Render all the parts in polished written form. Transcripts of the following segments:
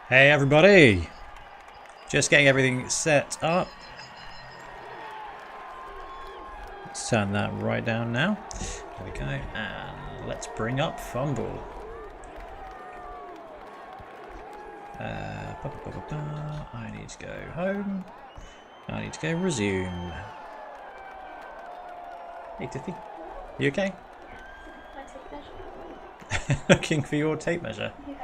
Hey everybody! Just getting everything set up. Let's turn that right down now. There we go. And let's bring up FUMBBL. I need to go home. I need to go resume. Hey Tiffy, you okay? My tape measure. Looking for your tape measure? Yeah,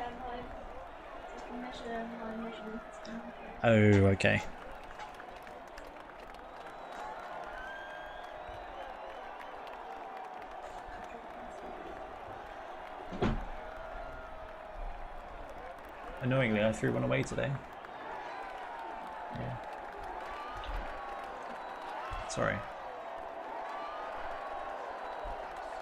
my measure my measurements. Oh, okay. Annoyingly, I threw one away today. Yeah. Sorry.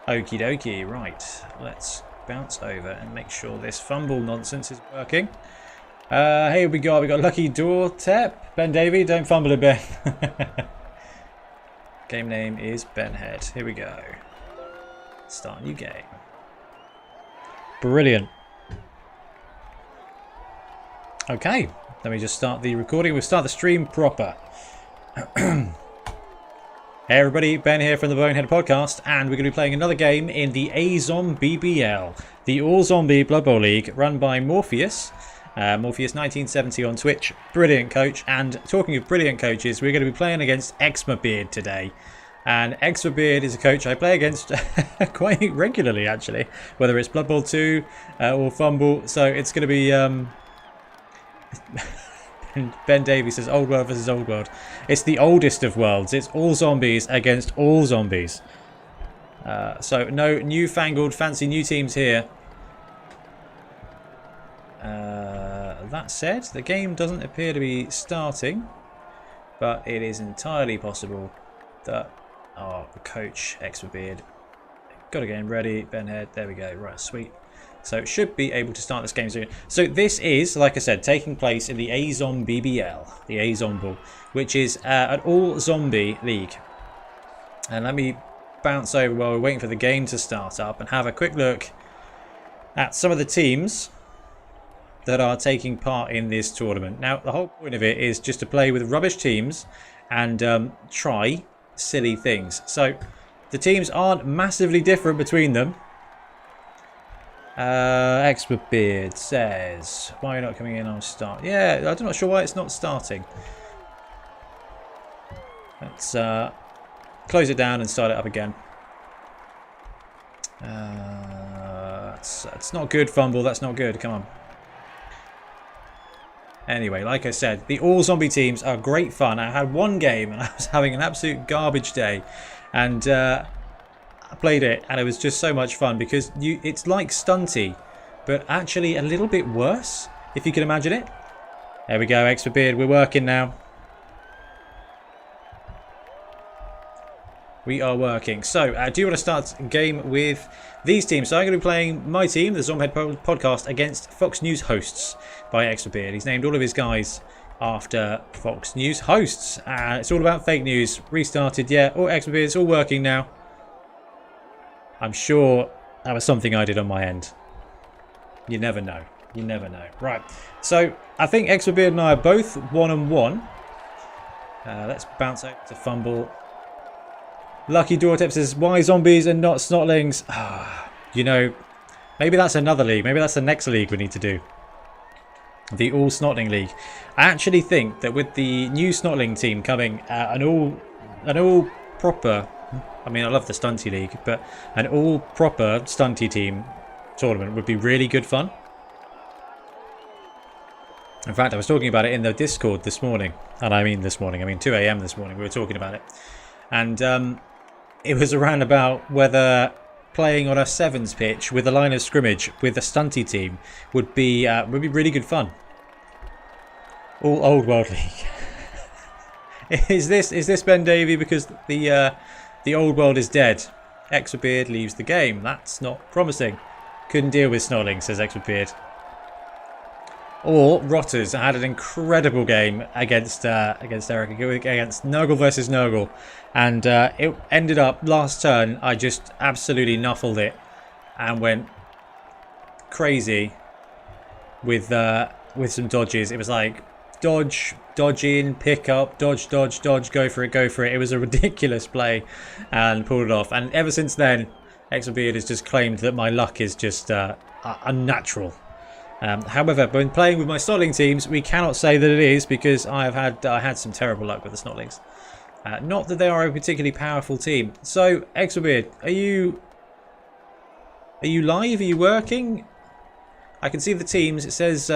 Okie dokie, right. Let's bounce over and make sure this FUMBBL nonsense is working. Hey, we got Lucky Door Tep. Ben Davey, don't fumble it, Ben. Game name is Benhead. Here we go. Start new game. Brilliant. Okay, let me just start the recording. We'll start the stream proper. Hey everybody, Ben here from the Bonehead podcast, and we're going to be playing another game in the AZomBBL, the All-Zombie Blood Bowl League, run by Morpheus. Morpheus 1970 on Twitch, brilliant coach. And talking of brilliant coaches, we're going to be playing against AZomBBL today. And AZomBBL is a coach I play against quite regularly, actually, whether it's Blood Bowl 2 or FUMBBL. So it's going to be... Ben Davies says old world versus old world. It's the oldest of worlds. It's all zombies against all zombies. So no newfangled fancy new teams here. That said, the game doesn't appear to be starting, but it is entirely possible that our coach AZomBBL got a game ready. Benhead, there we go. Right, sweet. So it should be able to start this game soon. So this is, like I said, taking place in the AZomBBL, the AZomBBL, which is an all-zombie league. And let me bounce over while we're waiting for the game to start up and have a quick look at some of the teams that are taking part in this tournament. Now, the whole point of it is just to play with rubbish teams and try silly things. So the teams aren't massively different between them. AZomBBL says, why are you not coming in on start? Yeah, I'm not sure why it's not starting. Let's close it down and start it up again. It's not good, FUMBBL. That's not good. Come on. Anyway, like I said, the all-zombie teams are great fun. I had one game and I was having an absolute garbage day. And... I played it and it was just so much fun because it's like stunty, but actually a little bit worse, if you can imagine it. There we go, AZomBBL, we're working now. We are working. So, do you want to start a game with these teams? So I'm going to be playing my team, the AZomBBL podcast, against Fox News hosts by AZomBBL. He's named all of his guys after Fox News hosts. It's all about fake news. Restarted, yeah. Oh, AZomBBL, it's all working now. I'm sure that was something I did on my end. You never know. You never know. Right. So, I think AZomBBL and I are both 1-1. Let's bounce out to FUMBBL. Lucky Doortep says, why zombies and not snotlings? You know, Maybe that's another league. Maybe that's the next league we need to do. The All Snotling League. I actually think that with the new Snotling team coming, an all proper, I mean I love the Stunty League, but an all proper Stunty team tournament would be really good fun. In fact, I was talking about it in the Discord this morning. And I mean this morning, I mean 2 AM this morning, we were talking about it. And it was around about whether playing on a sevens pitch with a line of scrimmage with a Stunty team would be really good fun. All Old World League. Is this Ben Davey because the Old World is dead? Eczema leaves the game. That's not promising. Couldn't deal with Snotling, says Eczema. Or Rotters had an incredible game against Eric, against Nurgle versus Nurgle, and it ended up last turn. I just absolutely nuffled it and went crazy with some dodges. It was like dodge, dodge in, pick up, dodge, dodge, dodge, go for it, go for it. It was a ridiculous play and pulled it off. And ever since then, Eczema has just claimed that my luck is just unnatural. However, when playing with my Snotling teams, we cannot say that it is because I had some terrible luck with the Snotlings. Not that they are a particularly powerful team. So, Eczema, are you live? Are you working? I can see the teams. It says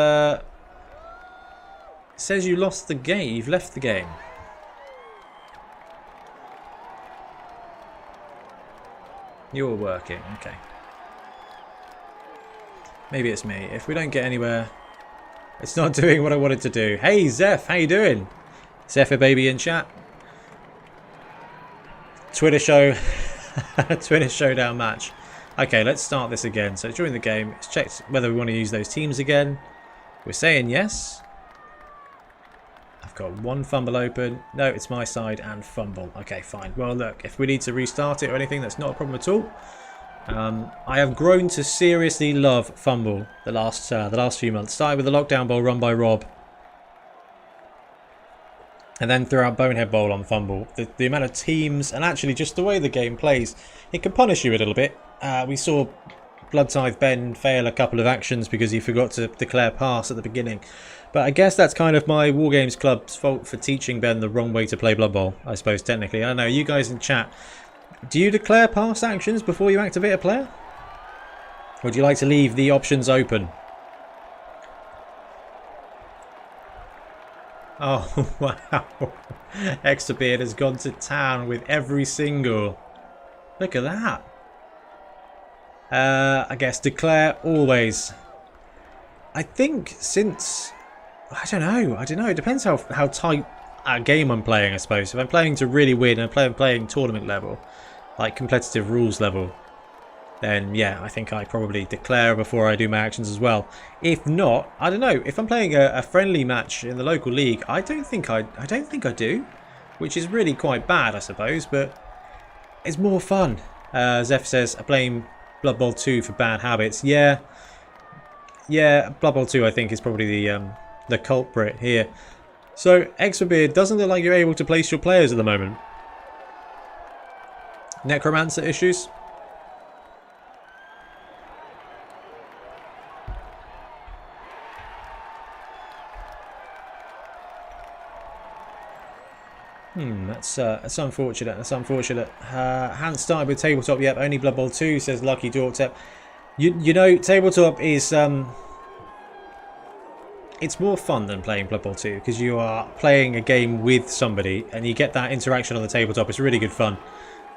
you lost the game. You've left the game. You're working. Okay. Maybe it's me. If we don't get anywhere, it's not doing what I wanted to do. Hey, Zeph, how you doing? Zephyr baby in chat. Twitter show. Twitter showdown match. Okay, let's start this again. So during the game, it's checked whether we want to use those teams again. We're saying yes. I've got one fumble open. No, it's my side and fumble. Okay, fine. Well, look, if we need to restart it or anything, that's not a problem at all. I have grown to seriously love FUMBBL the last few months. Started with the Lockdown Bowl run by Rob, and then throughout BoneheadBen on FUMBBL. The amount of teams and actually just the way the game plays, it can punish you a little bit. We saw BloodTithe fail a couple of actions because he forgot to declare pass at the beginning. But I guess that's kind of my Wargames Club's fault for teaching Ben the wrong way to play Blood Bowl, I suppose, technically. I don't know, you guys in chat, do you declare pass actions before you activate a player? Or would you like to leave the options open? Oh, wow. Eczema has gone to town with every single. Look at that. I guess declare always. I think since... I don't know. It depends how tight a game I'm playing, I suppose. If I'm playing to really win and I'm playing tournament level, like competitive rules level, then yeah, I think I probably declare before I do my actions as well. If not, I don't know. If I'm playing a friendly match in the local league, I don't think I do, which is really quite bad, I suppose. But it's more fun. Zeph says, I blame Blood Bowl 2 for bad habits. Yeah, Blood Bowl 2 I think is probably the culprit here. So Eczema, doesn't look like you're able to place your players at the moment. Necromancer issues. That's unfortunate. That's unfortunate. Hadn't started with tabletop yet. Only Blood Bowl 2, says Lucky Dorktep. You know, tabletop is it's more fun than playing Blood Bowl 2 because you are playing a game with somebody and you get that interaction on the tabletop. It's really good fun.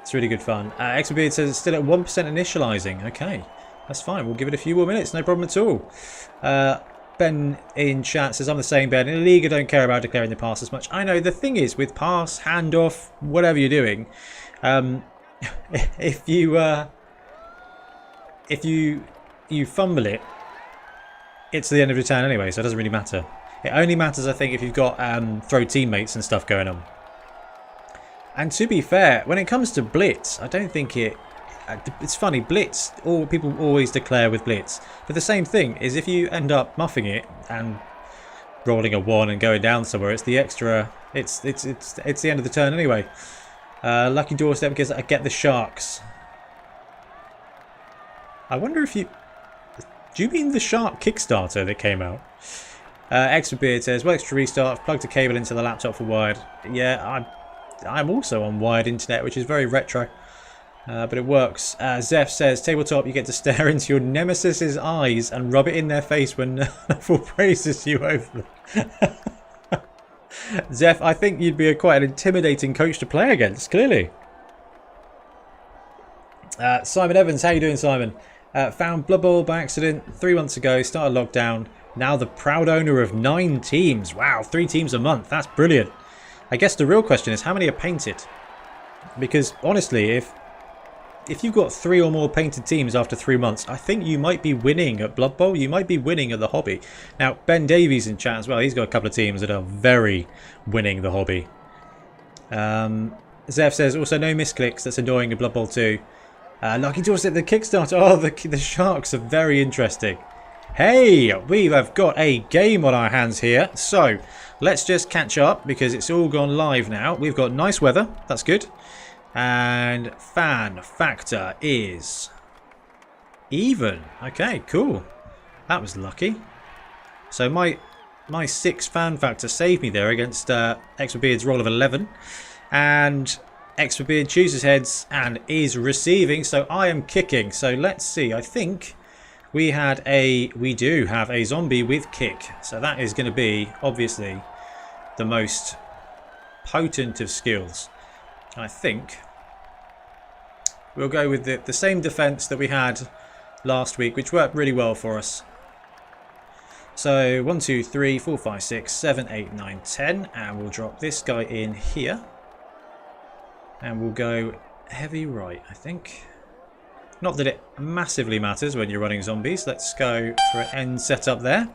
It's really good fun. Eczema says it's still at 1% initializing. Okay, that's fine. We'll give it a few more minutes. No problem at all. Ben in chat says, I'm the same, Ben. In a league, I don't care about declaring the pass as much. I know. The thing is, with pass, handoff, whatever you're doing, if you fumble it, it's the end of your turn anyway, so it doesn't really matter. It only matters, I think, if you've got throw teammates and stuff going on. And to be fair, when it comes to Blitz, I don't think it... It's funny, Blitz, people always declare with Blitz. But the same thing is if you end up muffing it and rolling a 1 and going down somewhere, it's the extra... It's the end of the turn anyway. Lucky Doorstep because I get the Sharks. I wonder if you... Do you mean the Shark Kickstarter that came out? Extrabeard says, well, extra restart. I've plugged a cable into the laptop for wired. Yeah, I'm also on wired internet, which is very retro. But it works. Zeph says, tabletop, you get to stare into your nemesis's eyes and rub it in their face when Nerful praises you over them. Zeph, I think you'd be quite an intimidating coach to play against, clearly. Simon Evans, how you doing, Simon? Found Blood Bowl by accident 3 months ago, started lockdown. Now the proud owner of 9 teams. Wow, 3 teams a month. That's brilliant. I guess the real question is how many are painted? Because honestly, if you've got 3 or more painted teams after 3 months, I think you might be winning at Blood Bowl. You might be winning at the hobby. Now, Ben Davies in chat as well. He's got a couple of teams that are very winning the hobby. Zeph says, also no misclicks. That's annoying at Blood Bowl 2. Lucky Dwarf said the Kickstarter. Oh, the Sharks are very interesting. Hey, we have got a game on our hands here. So, let's just catch up because it's all gone live now. We've got nice weather. That's good. And fan factor is even. Okay, cool. That was lucky. So my 6 fan factor saved me there against Extrabeard's roll of 11. And Extrabeard chooses heads and is receiving. So I am kicking. So let's see. I think we do have a zombie with kick. So that is going to be obviously the most potent of skills. I think we'll go with the same defense that we had last week, which worked really well for us. So 1, 2, 3, 4, 5, 6, 7, 8, 9, 10, and we'll drop this guy in here. And we'll go heavy right, I think. Not that it massively matters when you're running zombies. Let's go for an end setup there.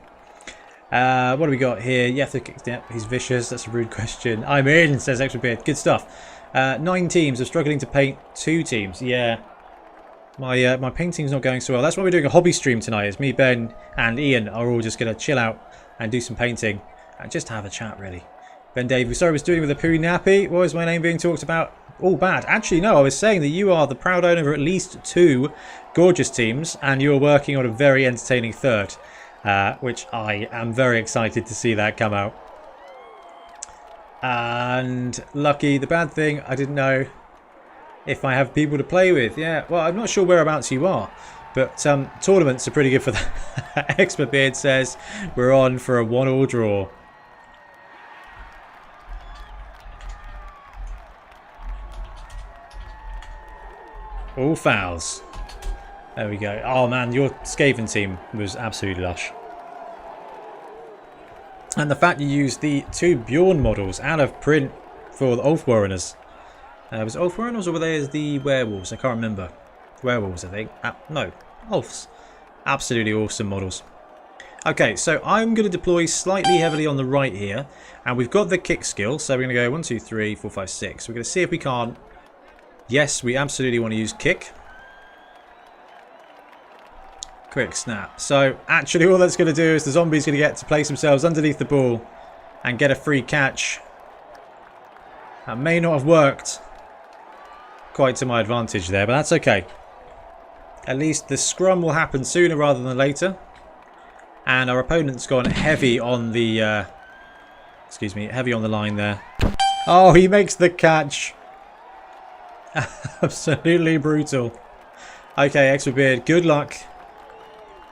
What do we got here? Yeah, he's vicious. That's a rude question. I'm in, says Extrabeard. Good stuff. 9 teams are struggling to paint 2 teams. Yeah, my painting's not going so well. That's why we're doing a hobby stream tonight. Is me, Ben, and Ian are all just going to chill out and do some painting and just have a chat, really. Ben Dave, sorry, I was doing with a poo nappy. Why is my name being talked about? All bad. Actually, no, I was saying that you are the proud owner of at least 2 gorgeous teams, and you're working on a very entertaining 3rd, which I am very excited to see that come out. And lucky, the bad thing, I didn't know if I have people to play with. Yeah, well, I'm not sure whereabouts you are, but tournaments are pretty good for that. Expertbeard says we're on for a 1-all draw. All fouls. There we go. Oh man, your Skaven team was absolutely lush. And the fact you used the 2 Bjorn models out of print for the Ulf Warreners. Was it Ulf Warreners or were they the werewolves? I can't remember. Werewolves, I think. No, Ulfs. Absolutely awesome models. Okay, so I'm going to deploy slightly heavily on the right here. And we've got the kick skill. So we're going to go 1, 2, 3, 4, 5, 6. We're going to see if we can't. Yes, we absolutely want to use kick. Quick snap. So actually all that's going to do is the zombie's going to get to place themselves underneath the ball and get a free catch. That may not have worked quite to my advantage there, but that's okay. At least the scrum will happen sooner rather than later. And our opponent's gone heavy on the heavy on the line there. Oh, he makes the catch. Absolutely brutal. Okay, Extrabeard, good luck.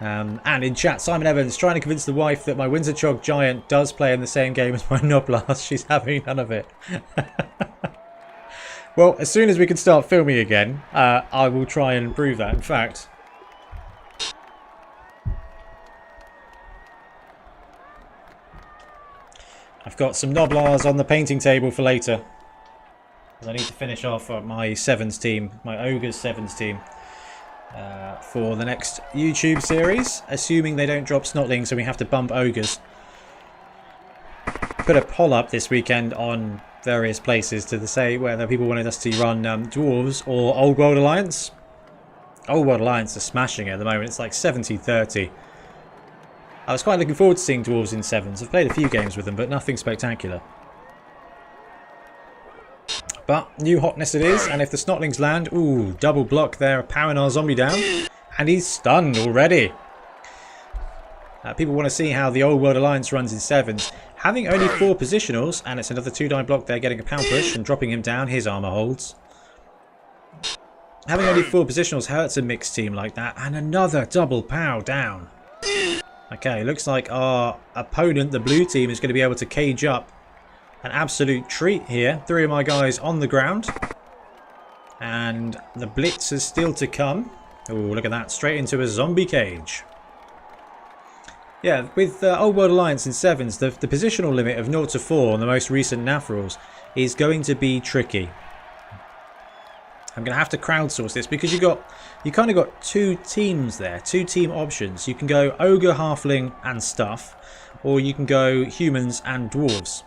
And in chat, Simon Evans trying to convince the wife that my Windsor Chog Giant does play in the same game as my Noblast. She's having none of it. Well, as soon as we can start filming again, I will try and prove that. In fact, I've got some Noblars on the painting table for later. I need to finish off my Sevens team, my Ogres Sevens team, for the next YouTube series, assuming they don't drop Snotlings and we have to bump Ogres. Put a poll up this weekend on various places to say whether people wanted us to run Dwarves or Old World Alliance. Old World Alliance are smashing it at the moment. It's like 70-30. I was quite looking forward to seeing Dwarves in Sevens. I've played a few games with them, but nothing spectacular. But new hotness it is, and if the Snotlings land, ooh, double block there, powering our zombie down, and he's stunned already. People want to see how the Old World Alliance runs in 7s. Having only 4 positionals, and it's another 2-die block there, getting a pound push and dropping him down. His armor holds. Having only 4 positionals hurts a mixed team like that. And another double pow down. Okay, looks like our opponent, the blue team, is going to be able to cage up an absolute treat here. 3 of my guys on the ground. And the blitz is still to come. Oh, look at that. Straight into a zombie cage. Yeah, with Old World Alliance in 7s, the positional limit of 0 to 4 on the most recent NAF rules is going to be tricky. I'm going to have to crowdsource this because you kind of got 2 teams there, 2 team options. You can go Ogre, Halfling and stuff, or you can go Humans and Dwarves.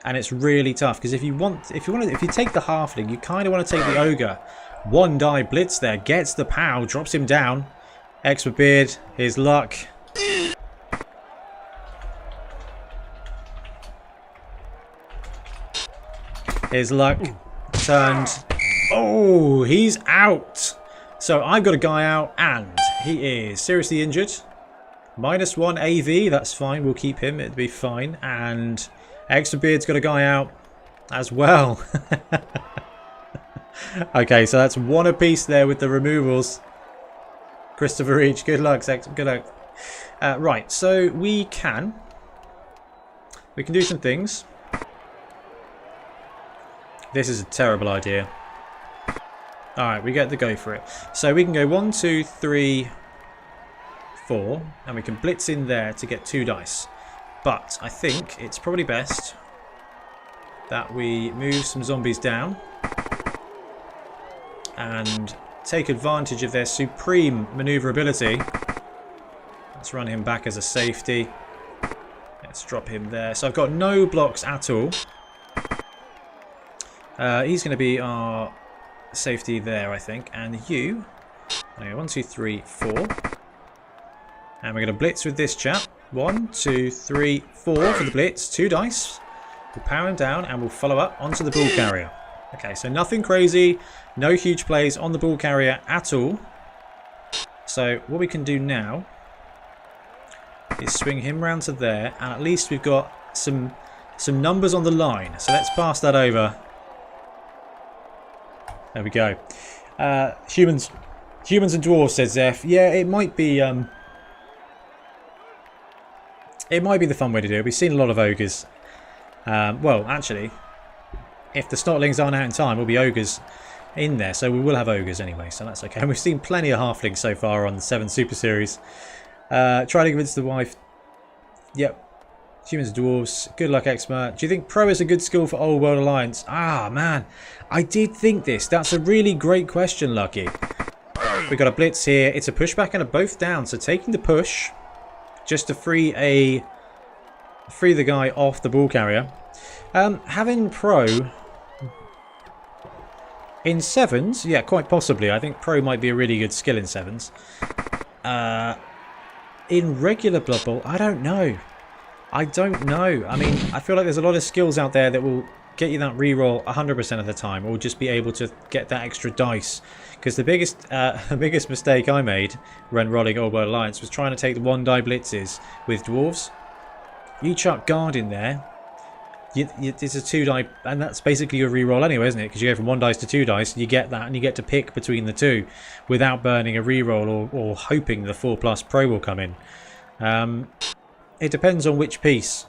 And it's really tough because if you take the Halfling, you kind of want to take the Ogre. 1-die blitz there, gets the pow, drops him down. Eczema, his luck. His luck turned. Oh, he's out. So I've got a guy out and he is seriously injured. -1 AV, that's fine. We'll keep him. It'll be fine. And Eczema's got a guy out as well. Okay, so that's 1 apiece there with the removals. Christopher Reach, good luck, good luck. Right, so we can do some things. This is a terrible idea. Alright, we get to go for it. So we can go 1, 2, 3, 4, and we can blitz in there to get 2 dice. But I think it's probably best that we move some zombies down and take advantage of their supreme maneuverability. Let's run him back as a safety. Let's drop him there. So I've got no blocks at all. He's going to be our safety there, I think. And you. Okay, 1, 2, 3, 4. And we're going to blitz with this chap. 1, 2, 3, 4 for the blitz. 2 dice. We'll power him down and we'll follow up onto the ball carrier. Okay, so nothing crazy. No huge plays on the ball carrier at all. So what we can do now is swing him round to there. And at least we've got some numbers on the line. So let's pass that over. There we go. Humans and dwarves, says Zeph. Yeah, it might be the fun way to do it. We've seen a lot of ogres. Well, actually, if the snotlings aren't out in time, we'll be ogres in there. So we will have ogres anyway, so that's okay. And we've seen plenty of halflings so far on the 7 Super Series. Try to convince the wife. Yep. Humans and dwarves. Good luck, Eczema. Do you think pro is a good skill for Old World Alliance? Ah, man. I did think this. That's a really great question, Lucky. We've got a blitz here. It's a pushback and a both down. So taking the push just to free the guy off the ball carrier. Having pro in 7s, yeah, quite possibly. I think pro might be a really good skill in 7s. In regular Blood Bowl, I don't know. I don't know. I mean, I feel like there's a lot of skills out there that will get you that reroll 100% of the time, or just be able to get that extra dice. Because the biggest mistake I made when rolling Old World Alliance was trying to take the 1-die blitzes with dwarves. You chuck guard in there, it's a 2-die, and that's basically your reroll anyway, isn't it? Because you go from 1 dice to 2 dice, and you get that, and you get to pick between the 2 without burning a reroll or hoping the 4+ pro will come in. It depends on which piece.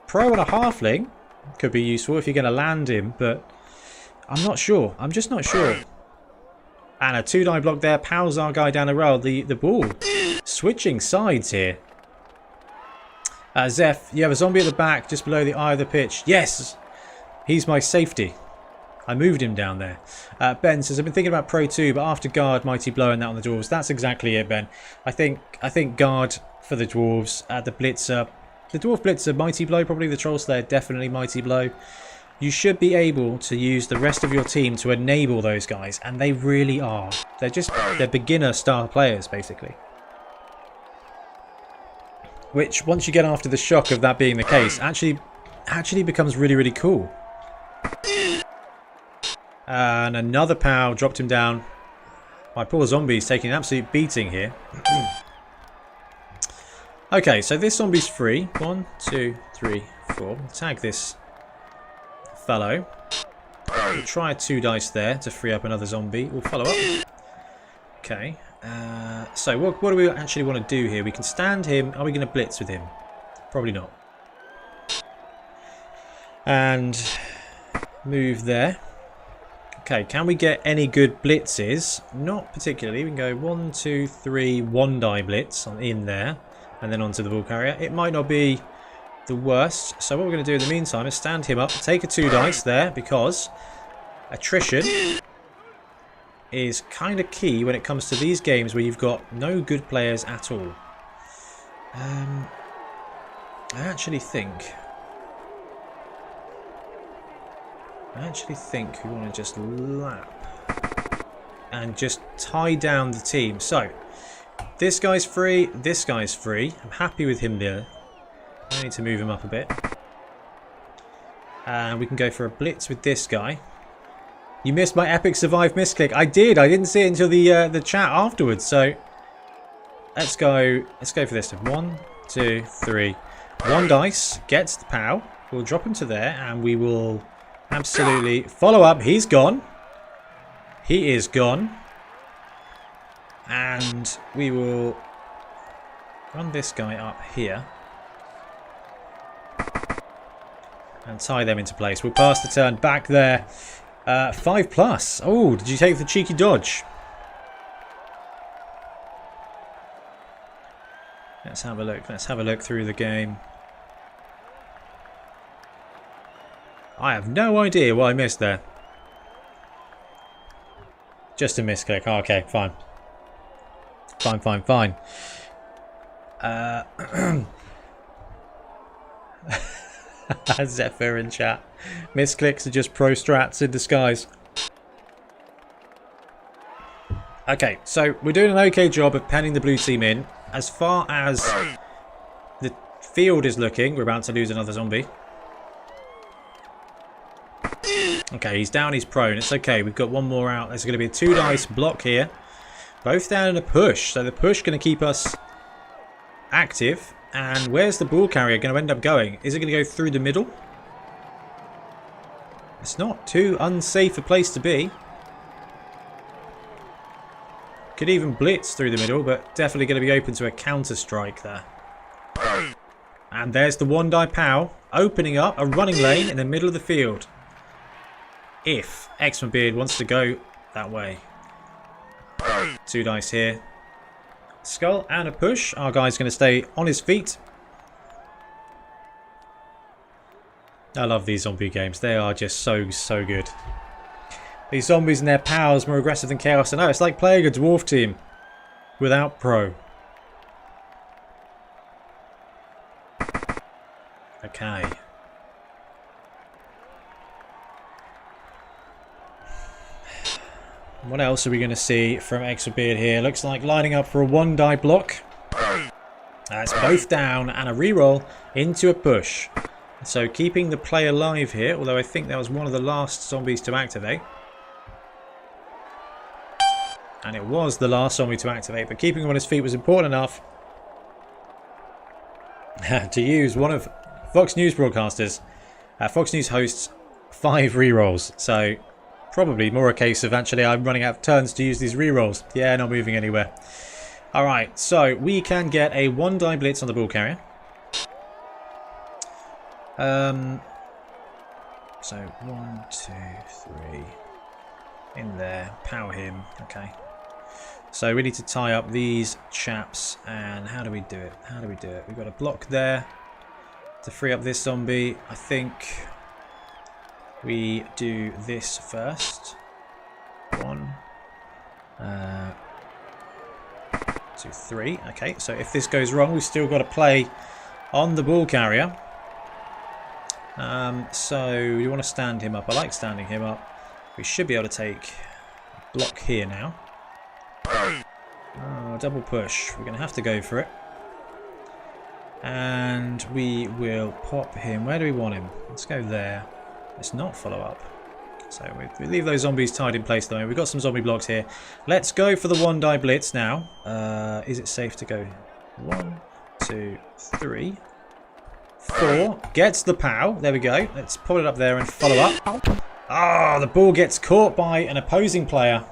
Pro and a halfling could be useful if you're going to land him, but I'm not sure. I'm just not sure. And a 2-die block there. Pows our guy down the road. The ball. Switching sides here. Zeph, you have a zombie at the back just below the eye of the pitch. Yes! He's my safety. I moved him down there. Ben says, I've been thinking about Pro 2, but after guard, mighty blow and that on the dwarves. That's exactly it, Ben. I think guard for the dwarves, the blitzer. The dwarf blitzer, mighty blow, probably the troll slayer, definitely mighty blow. You should be able to use the rest of your team to enable those guys, and they really are. They're beginner star players, basically. Which, once you get after the shock of that being the case, actually becomes really, really cool. And another pow dropped him down. My poor zombie's taking an absolute beating here. Okay, so this zombie's free. 1, 2, 3, 4. Tag this fellow. We'll try a 2 dice there to free up another zombie. We'll follow up. Okay. So what do we actually want to do here? We can stand him. Are we going to blitz with him? Probably not. And move there. Okay, can we get any good blitzes? Not particularly. We can go 1, 2, 3, 1 die blitz in there. And then onto the ball carrier. It might not be the worst. So what we're going to do in the meantime is stand him up. Take a 2 dice there because attrition is kind of key when it comes to these games where you've got no good players at all. I actually think we want to just lap and just tie down the team. So this guy's free, this guy's free. I'm happy with him there. I need to move him up a bit. And we can go for a blitz with this guy. You missed my epic survive misclick. I did. I didn't see it until the chat afterwards. So let's go for this. 1, 2, 3. 1 dice gets the POW. We'll drop him to there, and we will absolutely follow up. He's gone. He is gone. And we will run this guy up here and tie them into place. We'll pass the turn back there. 5+. Oh, did you take the cheeky dodge? Let's have a look. Let's have a look through the game. I have no idea what I missed there. Just a misclick. Oh, okay, fine. Fine. Zephyr in chat. Misclicks are just pro strats in disguise. Okay, so we're doing an okay job of penning the blue team in. As far as the field is looking, we're about to lose another zombie. Okay, he's down, he's prone. It's okay, we've got one more out. There's going to be a 2 dice block here. Both down in a push. So the push going to keep us active. And where's the ball carrier going to end up going? Is it going to go through the middle? It's not too unsafe a place to be. Could even blitz through the middle, but definitely going to be open to a counter strike there. And there's the 1 die POW opening up a running lane in the middle of the field. If AZomBBL wants to go that way. 2 dice here. Skull and a push. Our guy's going to stay on his feet. I love these zombie games. They are just so good. These zombies and their POWs more aggressive than Chaos. I know, it's like playing a dwarf team without pro. Okay. What else are we going to see from AZomBBL here? Looks like lining up for a 1 die block. That's both down and a reroll into a push. So keeping the play alive here, although I think that was one of the last zombies to activate. And it was the last zombie to activate, but keeping him on his feet was important enough to use one of Fox News broadcasters. Fox News hosts 5 rerolls, so probably more a case of actually I'm running out of turns to use these rerolls. Yeah, not moving anywhere. Alright, so we can get a 1 die blitz on the ball carrier. So 1, 2, 3. In there. Power him. Okay. So we need to tie up these chaps. And how do we do it? We've got a block there to free up this zombie. I think we do this first. 1, 2, 3. Okay, so if this goes wrong, we've still got to play on the ball carrier. So you want to stand him up. I like standing him up. We should be able to take a block here now. Oh, double push. We're going to have to go for it. And we will pop him. Where do we want him? Let's go there. Let's not follow up. So we leave those zombies tied in place though. We've got some zombie blocks here. Let's go for the 1 die blitz now. Is it safe to go 1, 2, 3, 4. Gets the POW. There we go. Let's pull it up there and follow up. Ah, the ball gets caught by an opposing player.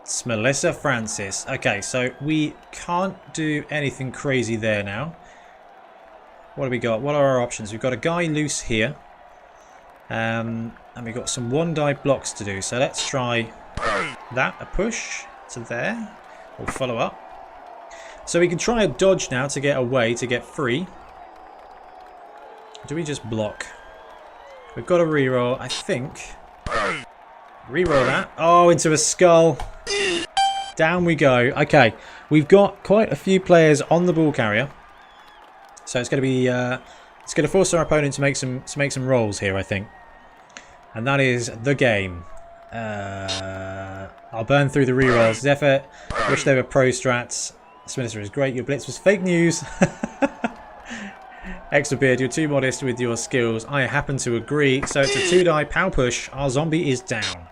It's Melissa Francis. Okay, so we can't do anything crazy there now. What have we got? What are our options? We've got a guy loose here. And we've got some one-die blocks to do. So let's try that. A push to there. We'll follow up. So we can try a dodge now to get away, to get free. Do we just block? We've got a reroll, I think. Reroll that. Oh, into a skull. Down we go. Okay, we've got quite a few players on the ball carrier. So it's going to be, it's going to force our opponent to make some rolls here, I think. And that is the game. I'll burn through the rerolls. Zephyr, wish they were pro strats. This minister is great. Your blitz was fake news. AZomBBL, you're too modest with your skills. I happen to agree. So it's a 2-die pow push. Our zombie is down.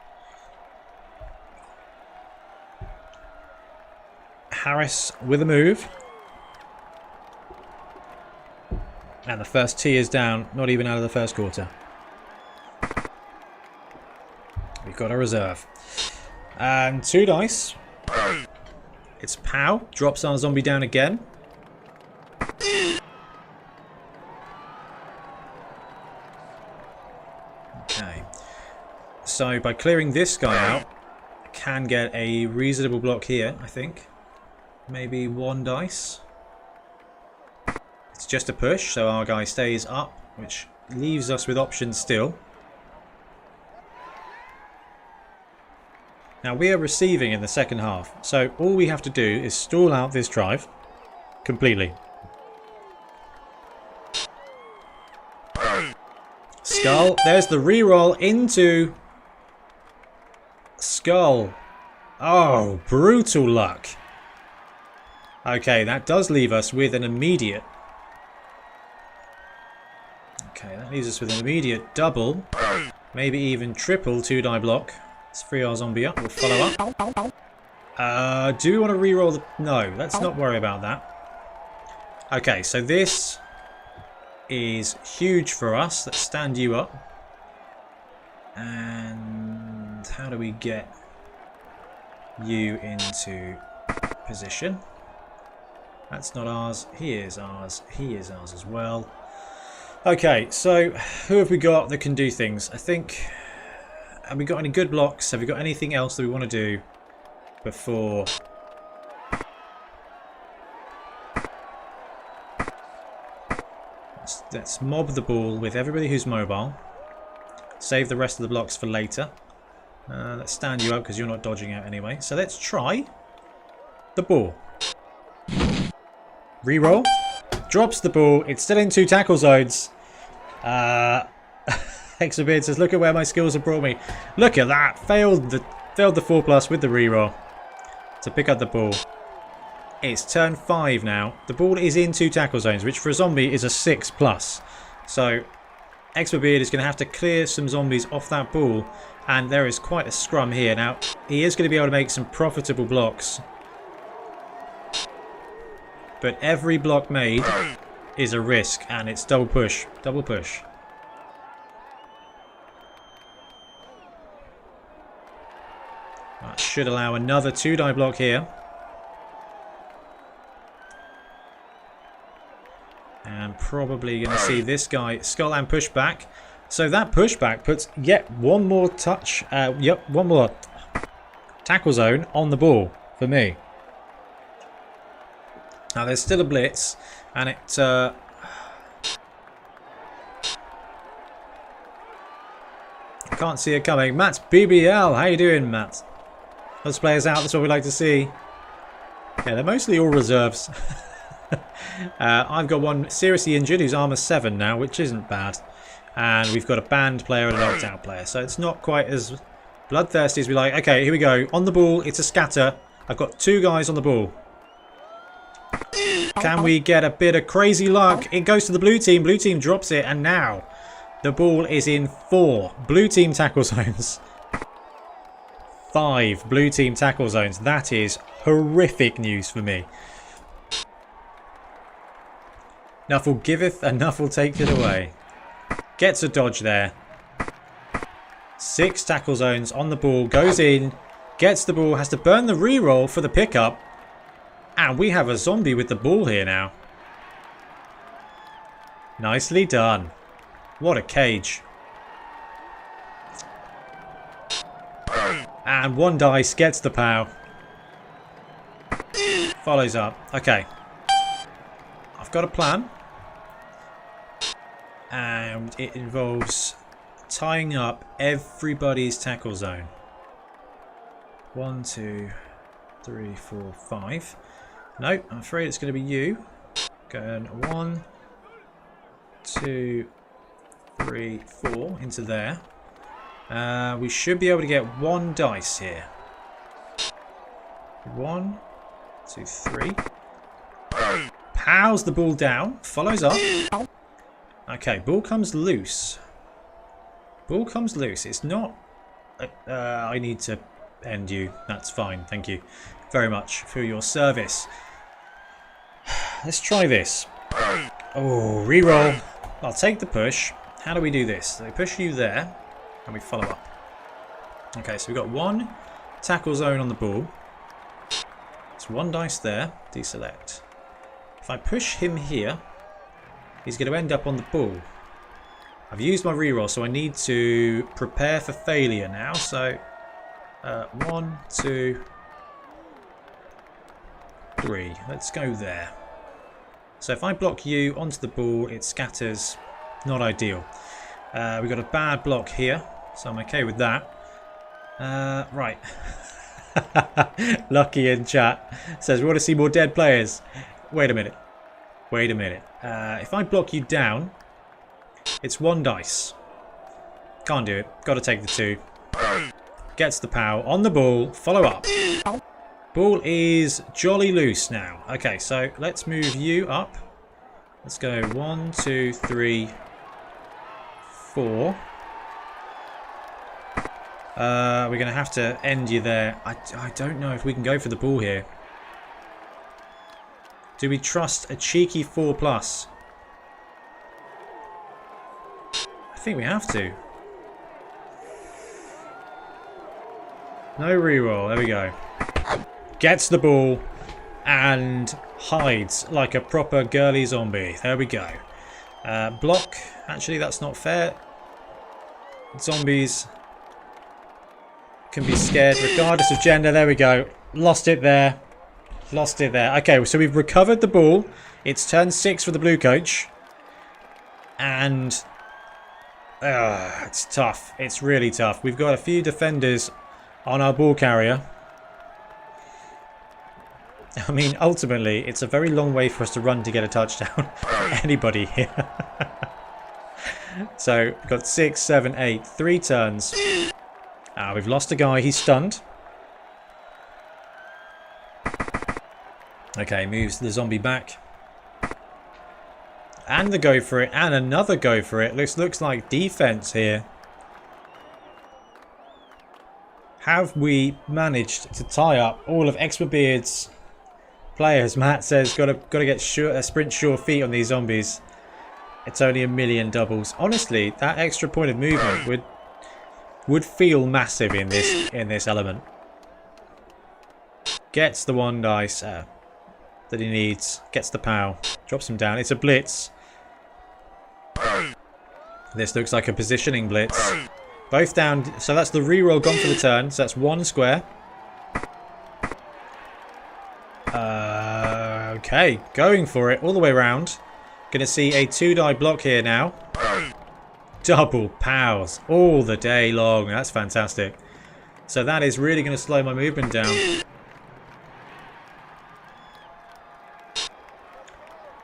Harris with a move. And the first tee is down. Not even out of the first quarter. We've got a reserve. And 2 dice. It's POW. Drops our zombie down again. Okay. So by clearing this guy out, I can get a reasonable block here, I think. Maybe 1 dice. It's just a push, so our guy stays up, which leaves us with options still. Now we are receiving in the second half, so all we have to do is stall out this drive completely. Skull, there's the reroll into skull. Oh, brutal luck. Okay, that does leave us with an immediate. Okay, that leaves us with an immediate double, maybe even triple 2-die block. Let's free our zombie up. We'll follow up. Do we want to reroll the... No, let's not worry about that. Okay, so this is huge for us. Let's stand you up. And how do we get you into position? That's not ours. He is ours. He is ours as well. Okay, so who have we got that can do things? I think... Have we got any good blocks? Have we got anything else that we want to do before... Let's mob the ball with everybody who's mobile. Save the rest of the blocks for later. Let's stand you up because you're not dodging out anyway. So let's try the ball. Reroll. Drops the ball. It's still in 2 tackle zones. AZomBBL says, look at where my skills have brought me. Look at that. Failed the 4+ with the reroll to pick up the ball. It's turn 5 now. The ball is in 2 tackle zones, which for a zombie is a 6+. So AZomBBL is going to have to clear some zombies off that ball. And there is quite a scrum here. Now, he is going to be able to make some profitable blocks. But every block made is a risk. And it's double push. Double push. That should allow another 2-die block here. And probably going to see this guy skull and pushback. So that pushback puts yet one more touch, one more tackle zone on the ball for me. Now there's still a blitz, and it can't see it coming. Matt's BBL, how you doing, Matt? Let's players out. That's what we like to see. Yeah, they're mostly all reserves. I've got one seriously injured who's armor 7 now, which isn't bad. And we've got a banned player and a knocked out player. So it's not quite as bloodthirsty as we like. Okay, here we go. On the ball, it's a scatter. I've got 2 guys on the ball. Can we get a bit of crazy luck? It goes to the blue team. Blue team drops it. And now the ball is in 4 blue team tackle zones. 5 blue team tackle zones. That is horrific news for me. Nuffle giveth and Nuffle taketh away. Gets a dodge there. 6 tackle zones on the ball. Goes in. Gets the ball. Has to burn the reroll for the pickup. And we have a zombie with the ball here now. Nicely done. What a cage. And 1 dice gets the POW. Follows up. Okay. I've got a plan. And it involves tying up everybody's tackle zone. 1, 2, 3, 4, 5. No, I'm afraid it's going to be you. Going 1, 2, 3, 4 into there. We should be able to get 1 dice here. 1, 2, 3. Pows the ball down. Follows up. Okay, ball comes loose. Ball comes loose. It's not... I need to end you. That's fine. Thank you very much for your service. Let's try this. Oh, reroll. I'll take the push. How do we do this? So we push you there. And we follow up. Okay, so we've got 1 tackle zone on the ball. It's 1 dice there. Deselect. If I push him here, he's going to end up on the ball. I've used my reroll, so I need to prepare for failure now. So, 1, 2, 3. Let's go there. So if I block you onto the ball, it scatters. Not ideal. We've got a bad block here, so I'm okay with that. Right. Lucky in chat says we want to see more dead players. Wait a minute. Wait a minute. If I block you down, it's 1 dice. Can't do it. Got to take the 2. Gets the POW on the ball. Follow up. Ball is jolly loose now. Okay, so let's move you up. Let's go 1, 2, 3, 4. We're going to have to end you there. I don't know if we can go for the ball here. Do we trust a cheeky 4+? I think we have to. No reroll. There we go. Gets the ball and hides like a proper girly zombie. There we go. Block. Actually, that's not fair. Zombies can be scared regardless of gender. There we go. Lost it there. Lost it there. Okay, so we've recovered the ball. It's turn 6 for the blue coach. And it's tough. It's really tough. We've got a few defenders on our ball carrier. I mean, ultimately, it's a very long way for us to run to get a touchdown. Anybody here. So, we've got 6, 7, 8. 3 turns. We've lost a guy. He's stunned. Okay, moves the zombie back. And the go for it. And another go for it. Looks like defense here. Have we managed to tie up all of FUMBBL's players? Matt says, got to get sprint sure feet on these zombies. It's only 1,000,000 doubles. Honestly, that extra point of movement would feel massive in this element. Gets the 1 dice that he needs. Gets the POW. Drops him down. It's a blitz. This looks like a positioning blitz. Both down. So that's the reroll gone for the turn. So that's 1 square. Okay, going for it all the way around. Going to see a 2-die block here now. Double POWs all the day long. That's fantastic. So that is really going to slow my movement down.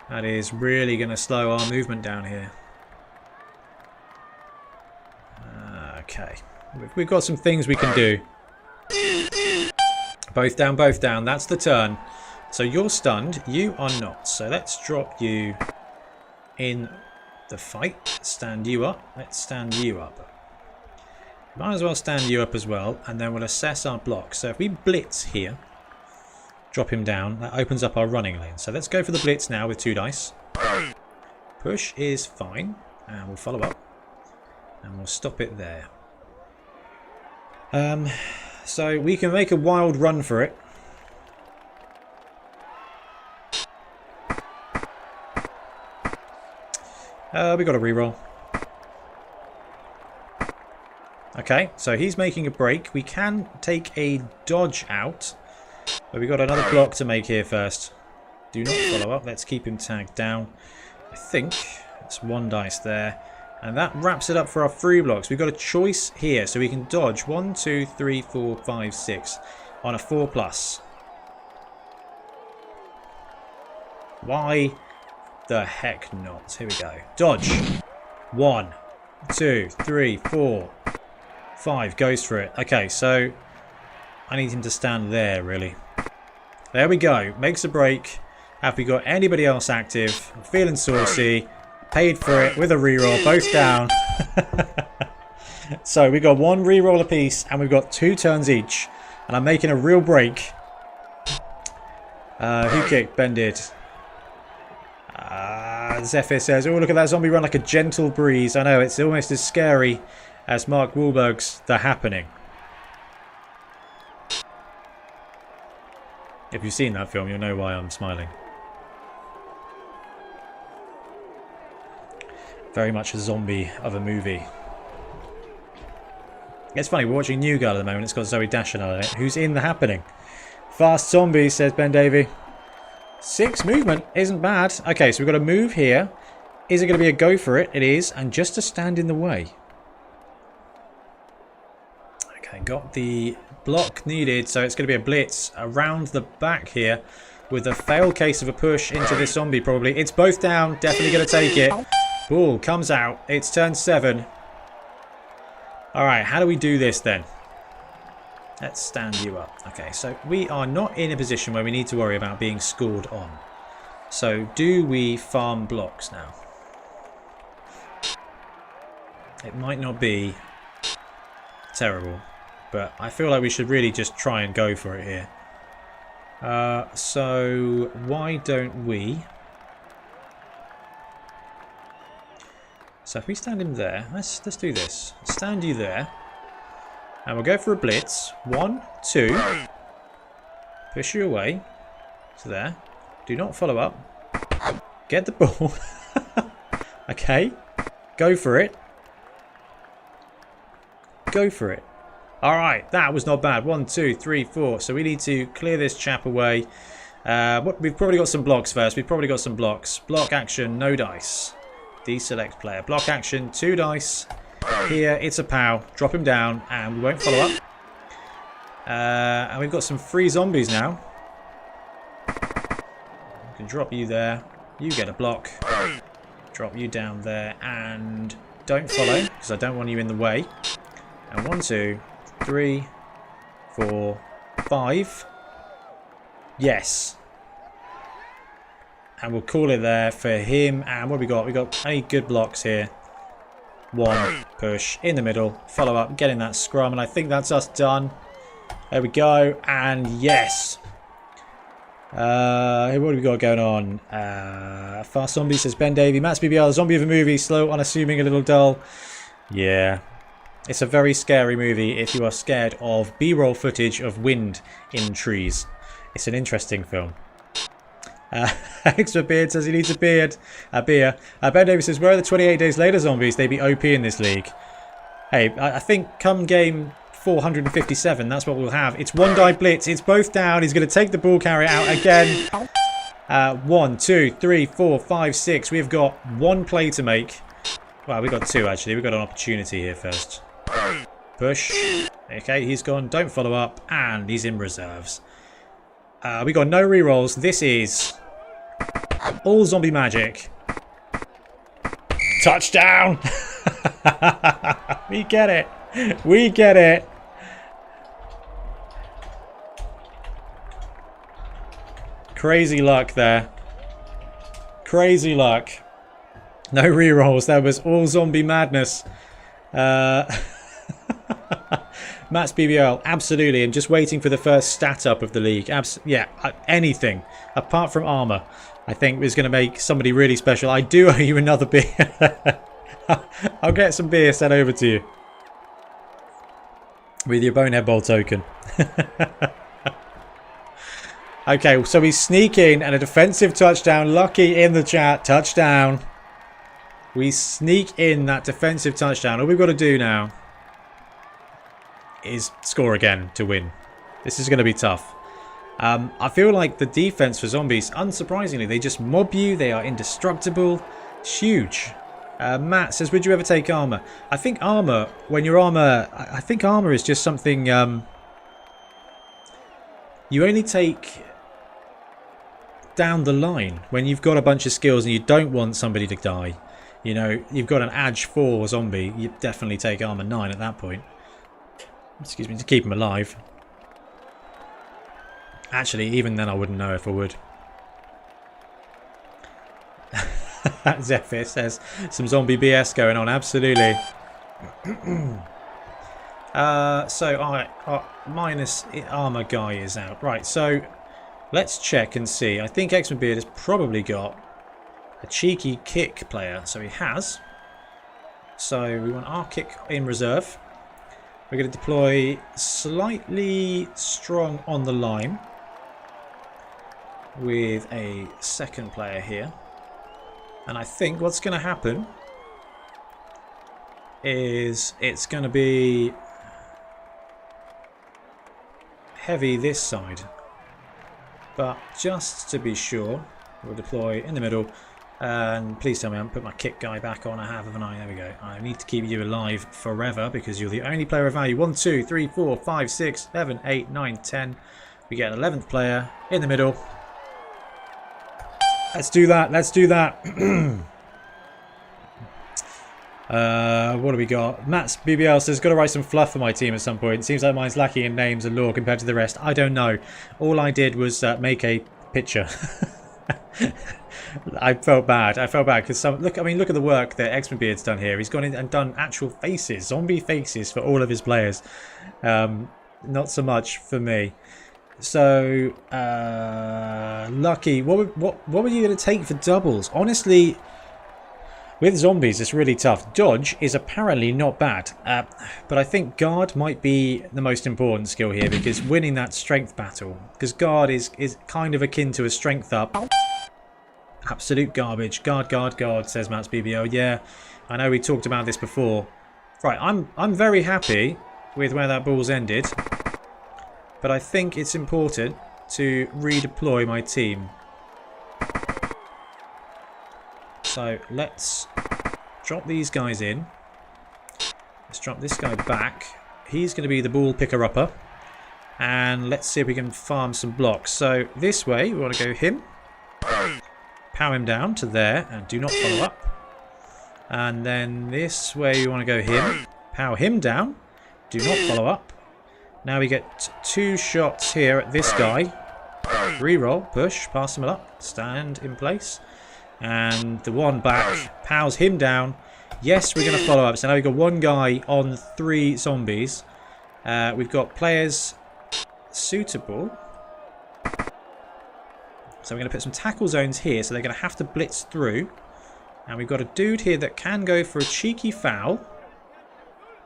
That is really going to slow our movement down here. Okay. We've got some things we can do. Both down, both down. That's the turn. So you're stunned. You are not. So let's drop you in the fight. Stand you up. Let's stand you up. Might as well stand you up as well. And then we'll assess our block. So if we blitz here, drop him down, that opens up our running lane. So let's go for the blitz now with 2 dice. Push is fine. And we'll follow up. And we'll stop it there. So we can make a wild run for it. We got a reroll. Okay, so he's making a break. We can take a dodge out. But we got another block to make here first. Do not follow up. Let's keep him tagged down. I think it's 1 dice there. And that wraps it up for our free blocks. We've got a choice here. So we can dodge 1, 2, 3, 4, 5, 6 on a 4+. Why the heck not? Here we go. Dodge. 1, 2, 3, 4, 5. Goes for it. Okay, so I need him to stand there, really. There we go. Makes a break. Have we got anybody else active? I'm feeling saucy. Paid for it with a reroll. Both down. So we got 1 reroll apiece and we've got 2 turns each. And I'm making a real break. Who kicked? Ben did. Zephyr says, oh, look at that zombie run like a gentle breeze. I know, it's almost as scary as Mark Wahlberg's The Happening. If you've seen that film, you'll know why I'm smiling. Very much a zombie of a movie. It's funny, we're watching New Girl at the moment. It's got Zoe Deschanel in it, who's in The Happening. Fast zombies, says Ben Davey. 6 movement isn't bad. Okay, so we've got to move here. Is it going to be a go for it? It is. And just to stand in the way. Okay, got the block needed. So it's going to be a blitz around the back here. With a fail case of a push into this zombie probably. It's both down. Definitely going to take it. Ball comes out. It's turn 7. Alright, how do we do this then? Let's stand you up. Okay, so we are not in a position where we need to worry about being scored on. So do we farm blocks now? It might not be terrible, but I feel like we should really just try and go for it here. So why don't we... So if we stand him there, let's do this. Stand you there. And we'll go for a blitz. 1, 2. Push you away. So there. Do not follow up. Get the ball. Okay. Go for it. Go for it. Alright, that was not bad. 1, 2, 3, 4. So we need to clear this chap away. We've probably got some blocks first. We've probably got some blocks. Block action, no dice. Deselect player. Block action, 2 dice. Here, it's a POW. Drop him down, and we won't follow up. And we've got some free zombies now. We can drop you there. You get a block. Drop you down there, and don't follow, because I don't want you in the way. And 1, 2, 3, 4, 5. Yes. And we'll call it there for him. And what have we got? We've got any good blocks here. 1 push in the middle, follow up, get in that scrum, and I think that's us done. There we go, and yes. What have we got going on? Fast Zombie says Ben Davey, Matt's BBL, zombie of a movie, slow, unassuming, a little dull. Yeah, it's a very scary movie if you are scared of B-roll footage of wind in trees. It's an interesting film. Extra beard says he needs a beard. A beer. Ben Davis says, where are the 28 days later zombies? They'd be OP in this league. Hey, I think come game 457, that's what we'll have. It's 1 die blitz. It's both down. He's going to take the ball carrier out again. 1, 2, 3, 4, 5, 6. We've got 1 play to make. Well, we've got 2 actually. We've got an opportunity here first. Push. Okay, he's gone. Don't follow up. And he's in reserves. We got no rerolls. This is all zombie magic. Touchdown! We get it. We get it. Crazy luck there. Crazy luck. No rerolls. That was all zombie madness. Matt's BBL, absolutely. I'm just waiting for the first stat up of the league. Yeah, anything apart from armor, I think is going to make somebody really special. I do owe you another beer. I'll get some beer sent over to you with your BoneheadBen token. Okay, so we sneak in and a defensive touchdown. Lucky in the chat. Touchdown. We sneak in that defensive touchdown. All we've got to do now is score again to win. This is going to be tough. I feel like the defense for zombies, unsurprisingly, they just mob you. They are indestructible. It's huge. Matt says, would you ever take armor? I think armor, when you're armor, I think armor is just something you only take down the line when you've got a bunch of skills and you don't want somebody to die. You know, you've got an Edge 4 zombie, you definitely take armor 9 at that point. Excuse me, to keep him alive. Actually, even then I wouldn't know if I would. Zephyr says, some zombie BS going on, absolutely. So, our minus armor guy is out. Right, so let's check and see. I think AZomBBL has probably got a cheeky kick player. So he has. So we want our kick in reserve. We're going to deploy slightly strong on the line with a second player here. And I think what's going to happen is it's going to be heavy this side. But just to be sure, we'll deploy in the middle. And please tell me I haven't put my kick guy back on. I have, haven't I? There we go. I need to keep you alive forever because you're the only player of value. 1, 2, 3, 4, 5, 6, 7, 8, 9, 10. We get an 11th player in the middle. Let's do that. Let's do that. What do we got? Matt's BBL says, got to write some fluff for my team at some point. Seems like mine's lacking in names and lore compared to the rest. I don't know. All I did was make a picture. I felt bad. I felt bad because look. I mean, look at the work that AZomBBL's done here. He's gone in and done actual faces, zombie faces for all of his players. Not so much for me. So Lucky, what were you going to take for doubles? Honestly, with zombies, it's really tough. Dodge is apparently not bad, but I think guard might be the most important skill here because winning that strength battle, because guard is kind of akin to a strength up. Absolute garbage. Guard, guard, guard, says Matt's BBL. Yeah, I know we talked about this before. Right, I'm very happy with where that ball's ended, but I think it's important to redeploy my team. So let's drop these guys in. Let's drop this guy back. He's going to be the ball picker-upper. And let's see if we can farm some blocks. So this way, we want to go him. Power him down to there and do not follow up. And then this way, we want to go him. Power him down. Do not follow up. Now we get 2 shots here at this guy. Reroll, push, pass him up, stand in place. And the one back powers him down. Yes, we're going to follow up. So now we've got 1 guy on 3 zombies. We've got players suitable. So we're going to put some tackle zones here. So they're going to have to blitz through. And we've got a dude here that can go for a cheeky foul.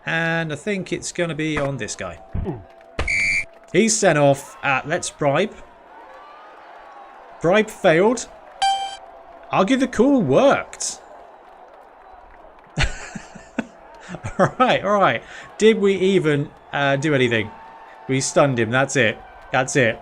And I think it's going to be on this guy. He's sent off. Let's bribe. Bribe failed. Argue the call worked. Alright, alright. Did we even do anything? We stunned him. That's it. That's it.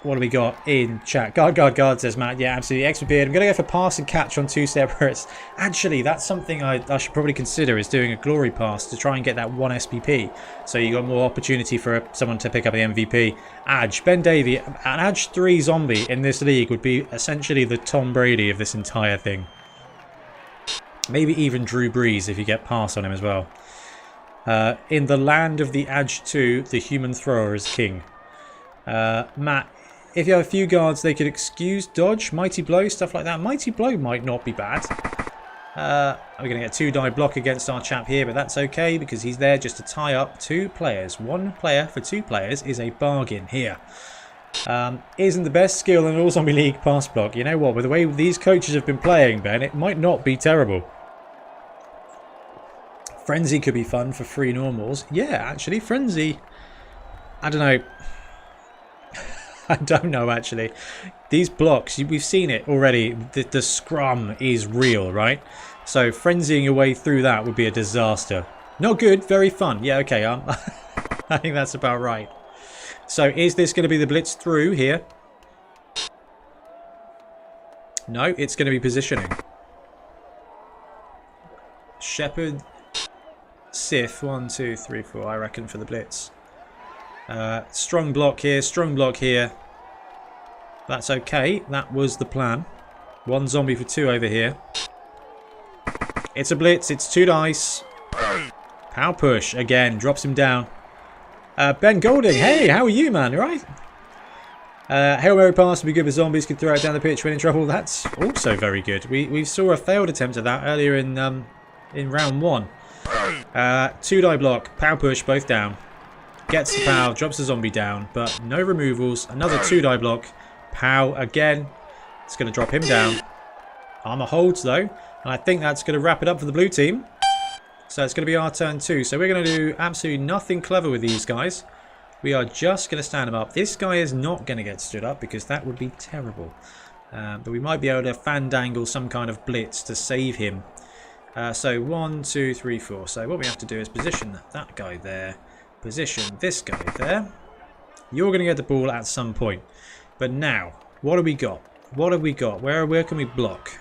What do we got in chat? Guard, guard, guard, says Matt. Yeah, absolutely. AZomBBL. I'm going to go for pass and catch on 2 separates. Actually, that's something I should probably consider, is doing a glory pass to try and get that 1 SPP. So you got more opportunity for someone to pick up the MVP. Ben Davey, an Edge 3 zombie in this league would be essentially the Tom Brady of this entire thing. Maybe even Drew Brees if you get pass on him as well. In the land of the Edge 2, the human thrower is king. Matt, if you have a few guards, they could excuse dodge, mighty blow, stuff like that. Mighty blow might not be bad. We're going to get 2-die block against our chap here, but that's okay because he's there just to tie up 2 players. 1 player for 2 players is a bargain here. Isn't the best skill in all Zombie League pass block. You know what, with the way these coaches have been playing, Ben, it might not be terrible. Frenzy could be fun for 3 normals. Yeah, actually, Frenzy, I don't know. I don't know, actually. These blocks, we've seen it already. The scrum is real, right? So frenzying your way through that would be a disaster. Not good, very fun. Yeah, okay. I think that's about right. So is this going to be the blitz through here? No, it's going to be positioning. Shepherd, Sith, 1, 2, 3, 4, I reckon, for the blitz. Strong block here, strong block here. That's okay. That was the plan. 1 zombie for 2 over here. It's a blitz. It's 2 dice. Pow push again. Drops him down. Ben Golding. Hey, how are you, man? Right? Hail Mary pass would be good for zombies. Could throw it down the pitch when in trouble. That's also very good. We saw a failed attempt at that earlier in round 1. 2-die block. Pow push. Both down. Gets the pow. Drops the zombie down. But no removals. Another 2-die block. Pow again. It's going to drop him down. Armor holds though. And I think that's going to wrap it up for the blue team. So it's going to be our turn too. So we're going to do absolutely nothing clever with these guys. We are just going to stand them up. This guy is not going to get stood up because that would be terrible. But we might be able to fandangle some kind of blitz to save him. So 1, 2, 3, 4. So what we have to do is position that guy there. Position this guy there. You're going to get the ball at some point. But now, what have we got? What have we got? Where can we block?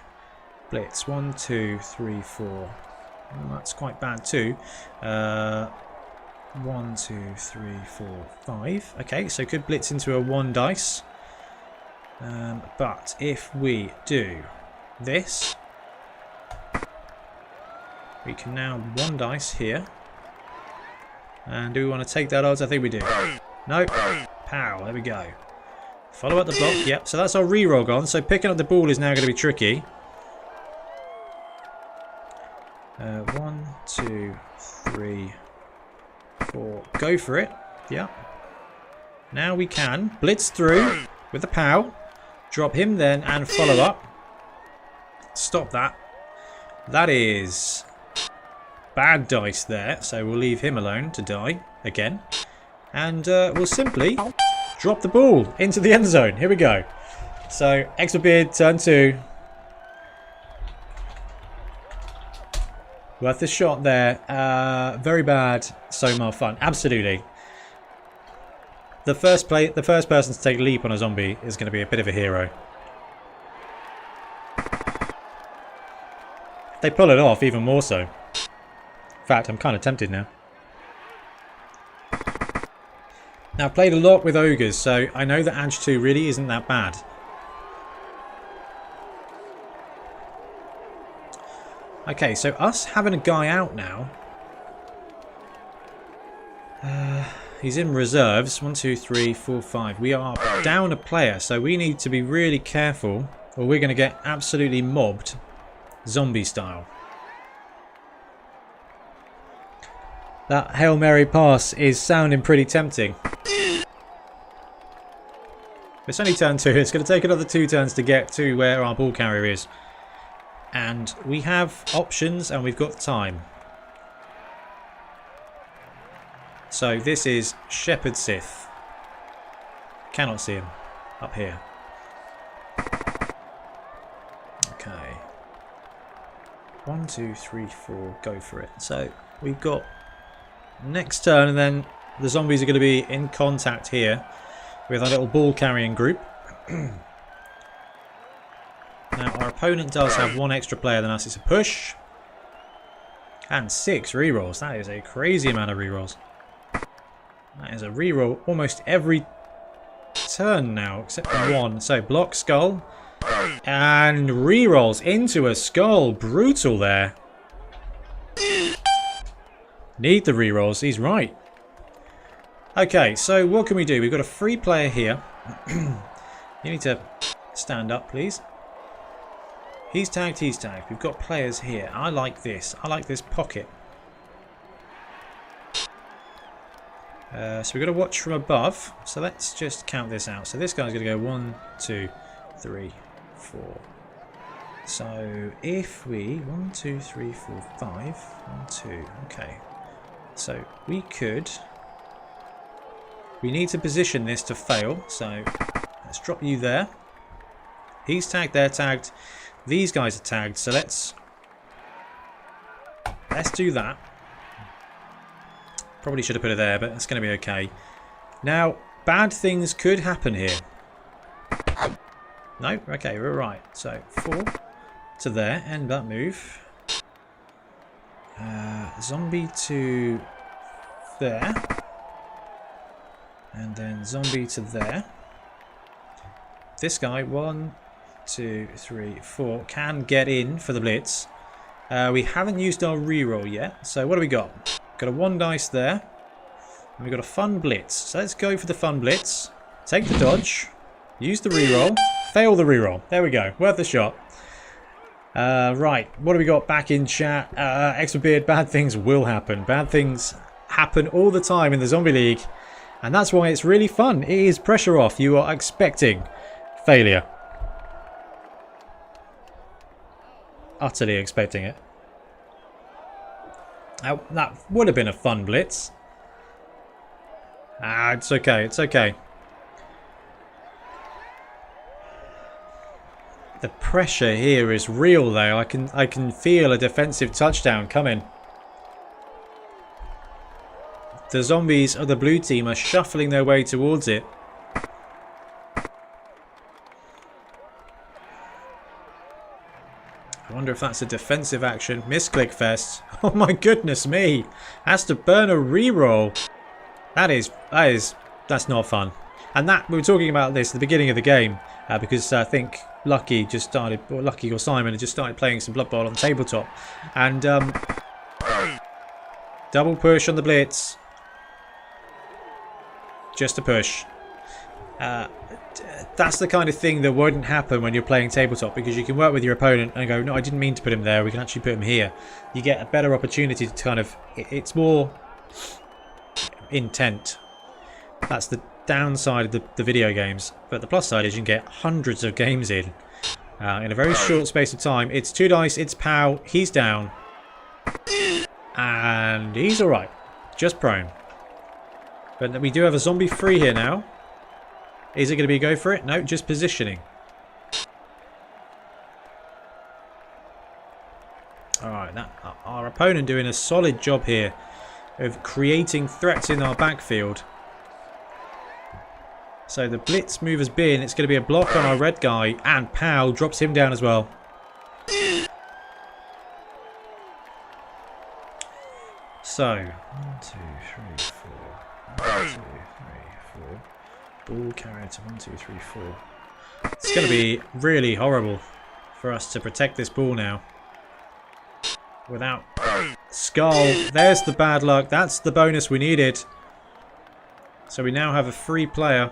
Blitz. 1, 2, 3, 4. Well, that's quite bad too. 1, 2, 3, 4, 5. Okay, so could blitz into a 1 dice. But if we do this, we can now 1 dice here. And do we want to take that odds? I think we do. No. Pow. There we go. Follow up the block. Yep. So that's our reroll gone. So picking up the ball is now going to be tricky. 1, 2, 3, 4. Go for it. Yeah. Now we can blitz through with the pow. Drop him then and follow up. Stop that. That is bad dice there. So we'll leave him alone to die again. And we'll simply drop the ball into the end zone. Here we go. So AZomBBL turn 2. Worth the shot there. Very bad. So much fun. Absolutely. The first person to take a leap on a zombie is going to be a bit of a hero. They pull it off even more so. In fact, I'm kind of tempted now. Now, I've played a lot with ogres, so I know that Edge 2 really isn't that bad. Okay, so us having a guy out now. He's in reserves. 1, 2, 3, 4, 5. We are down a player, so we need to be really careful or we're going to get absolutely mobbed zombie style. That Hail Mary pass is sounding pretty tempting. It's only turn 2. It's going to take another 2 turns to get to where our ball carrier is. And we have options and we've got time. So this is Shepherd Sith. Cannot see him up here. Okay. 1, 2, 3, 4. Go for it. So we've got next turn and then the zombies are going to be in contact here with our little ball carrying group. Now our opponent does have 1 extra player than us. It's a push. And 6 rerolls. That is a crazy amount of rerolls. That is a reroll almost every turn now, except for 1. So block skull. And rerolls into a skull. Brutal there. Need the rerolls. He's right. Okay, so what can we do? We've got a free player here. You need to stand up, please. He's tagged, he's tagged. We've got players here. I like this. I like this pocket. So we've got to watch from above. So let's just count this out. So this guy's going to go 1, 2, 3, 4. So if we 1, 2, 3, 4, 5, 1, 2. Okay. So we need to position this to fail. So let's drop you there. He's tagged, they're tagged. These guys are tagged. So let's do that. Probably should have put it there, but it's going to be okay. Now, bad things could happen here. No? Okay, we're right. So, 4 to there. End that move. Zombie to there. And then zombie to there. This guy, 1, 2, 3, 4, can get in for the blitz. We haven't used our reroll yet. So, what do we got? Got a 1 dice there. And we've got a fun blitz. So let's go for the fun blitz. Take the dodge. Use the reroll. Fail the reroll. There we go. Worth a shot. Right. What do we got back in chat? XBBL, bad things will happen. Bad things happen all the time in the Zombie League. And that's why it's really fun. It is pressure off. You are expecting failure. Utterly expecting it. That would have been a fun blitz. It's okay. It's okay. The pressure here is real, though. I can feel a defensive touchdown coming. The zombies of the blue team are shuffling their way towards it. I wonder if that's a defensive action. Misclick fest. Oh my goodness me. Has to burn a reroll. That's not fun. And that, we were talking about this at the beginning of the game. Because I think Lucky just started, or Lucky or Simon had just started playing some Blood Bowl on the tabletop. And double push on the blitz. Just a push. That's the kind of thing that wouldn't happen when you're playing tabletop, because you can work with your opponent and go, no, I didn't mean to put him there, we can actually put him here. You get a better opportunity to kind of, it's more intent. That's the downside of the video games, but the plus side is you can get hundreds of games in a very short space of time. It's 2 dice, it's POW, he's down, and he's alright, just prone. But we do have a zombie free here now. Is it going to be a go for it? No, just positioning. Alright, our opponent doing a solid job here of creating threats in our backfield. So the blitz move has been, it's going to be a block on our red guy, and POW drops him down as well. So, 1, 2, 3, 4. 1, 2, 3, 4. Ball carried to 1, 2, 3, 4. It's going to be really horrible for us to protect this ball now. Without Skull. There's the bad luck. That's the bonus we needed. So we now have a free player.